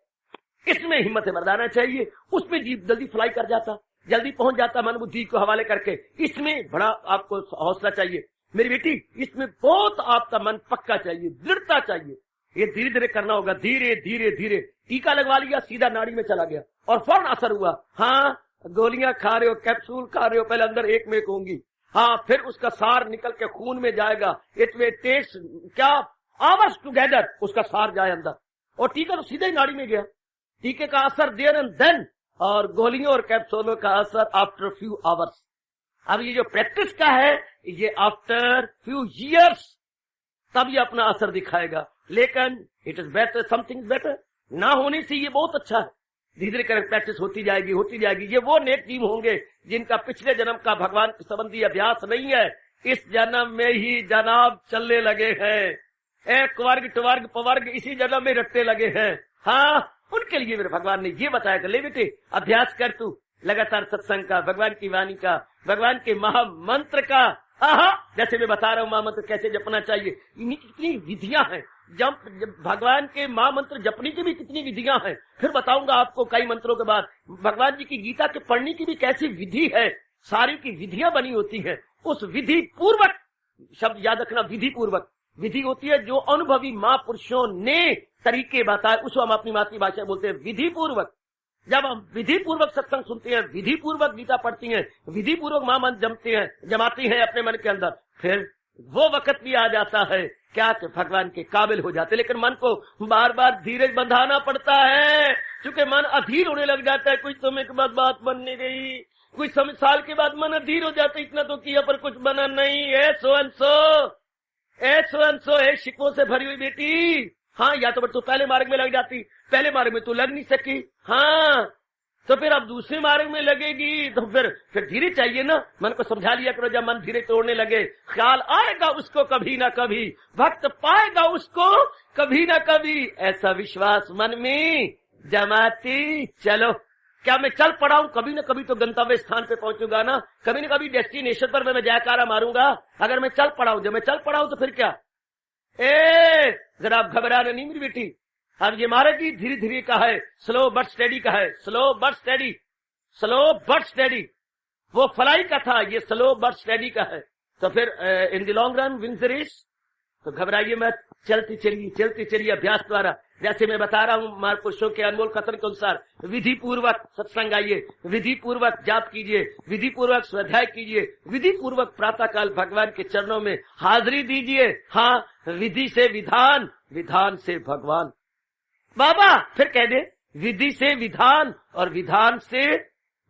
इसमें हिम्मत मर्दाना चाहिए, उसमें जीप जल्दी फ्लाई कर जाता, जल्दी पहुंच जाता मन बुद्धि को हवाले करके। इसमें बड़ा आपको हौसला चाहिए मेरी बेटी, इसमें बहुत आपका मन पक्का चाहिए, दृढ़ता चाहिए। ये धीरे धीरे करना होगा, धीरे धीरे धीरे। टीका लगवा लिया, सीधा नाड़ी में चला गया और फौरन असर हुआ। हाँ, गोलियां खा रहे हो, कैप्सूल खा रहे हो, पहले अंदर एक में होंगी, हाँ, फिर उसका सार निकल के खून में जाएगा। इट में टेस्ट क्या आवर्स टुगेदर उसका सार जाए अंदर, और टीका तो सीधे ही नाड़ी में गया। टीके का असर देयर एंड देन, और गोलियों और कैप्सूलों का असर आफ्टर फ्यू आवर्स। अब ये जो प्रैक्टिस का है, ये आफ्टर फ्यू ईयर्स तब ये अपना असर दिखाएगा। लेकिन it is better, something better ना होने से ये बहुत अच्छा है। धीरे धीरे कर प्रैक्टिस होती जाएगी, होती जाएगी। ये वो नेक जीव होंगे जिनका पिछले जन्म का भगवान के संबंधी अभ्यास नहीं है, इस जन्म में ही जनाब चलने लगे हैं। एक वर्ग टवर्ग पवर्ग इसी जन्म में रटते लगे हैं। हाँ, उनके लिए मेरे भगवान ने ये बताया कि ले बेटे, अभ्यास कर तू लगातार सत्संग का, भगवान की वाणी का, भगवान के महामंत्र का। आहा, जैसे मैं बता रहा हूँ महामंत्र कैसे जपना चाहिए, इनकी कितनी विधियां हैं। जब भगवान के महामंत्र जपने की भी कितनी विधियां हैं, फिर बताऊंगा आपको कई मंत्रों के बाद। भगवान जी की गीता के पढ़ने की भी कैसी विधि है, सारी की विधियां बनी होती हैं। उस विधि पूर्वक, शब्द याद रखना, विधि पूर्वक। विधि होती है जो अनुभवी महापुरुषों ने तरीके बताए, उसको हम अपनी मातृभाषा बोलते हैं विधि पूर्वक। जब हम विधि पूर्वक सत्संग सुनते हैं, विधि पूर्वक गीता पढ़ती हैं, विधि पूर्वक महामंत्र जमते हैं, जमाती हैं अपने मन के अंदर, फिर वो वक्त भी आ जाता है क्या कि भगवान के काबिल हो जाते, लेकिन मन को बार बार धीरज बंधाना पड़ता है, क्योंकि मन अधीर होने लग जाता है। कुछ समय के बाद बात बन नहीं गई, कुछ समय साल के बाद मन अधीर हो जाता है, इतना तो किया पर कुछ बना नहीं है। सो एंड सो है शिकवों से भरी हुई बेटी। हाँ, या तो तू पहले मार्ग में लग जाती, पहले मार्ग में तू लग नहीं सकी, हाँ तो फिर अब दूसरे मार्ग में लगेगी, तो फिर धीरे चाहिए ना। मन को समझा लिया करो, जब मन धीरे तोड़ने लगे ख्याल आएगा उसको कभी ना कभी, भक्त पाएगा उसको कभी ना कभी, ऐसा विश्वास मन में जमाती चलो। क्या मैं चल पड़ा हूं, कभी ना कभी तो गंतव्य स्थान पे पहुंचूंगा ना, कभी ना कभी डेस्टिनेशन पर मैं जयकारा मारूंगा। अगर मैं चल पड़ा हूं, जब मैं चल पड़ा हूं तो फिर क्या, जरा आप घबराना नहीं मेरी बेटी। अब ये मार्ग ही धीरे धीरे का है, स्लो बट स्टेडी का है, स्लो बट स्टेडी। वो फलाई का था, ये स्लो बट स्टेडी का है। तो फिर in the long run wins the race. तो घबराइए मत, चलती चलिए अभ्यास द्वारा। जैसे मैं बता रहा हूं महापुरुषों के अनमोल कथन के अनुसार, विधि पूर्वक सत्संग आइए, विधि पूर्वक जाप कीजिए, विधि पूर्वक स्वाध्याय कीजिए, विधि पूर्वक प्रातः काल भगवान के चरणों में हाजिरी दीजिए। हाँ, विधि से विधान, विधान से भगवान। बाबा फिर कह दे, विधि से विधान और विधान से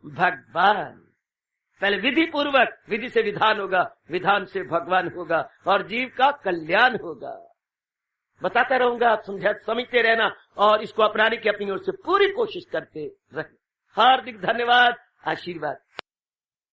भगवान। पहले विधि पूर्वक, विधि से विधान होगा, विधान से भगवान होगा और जीव का कल्याण होगा। बताता रहूंगा, आप समझते रहना और इसको अपनाने की अपनी ओर से पूरी कोशिश करते रहें। हार्दिक धन्यवाद, आशीर्वाद।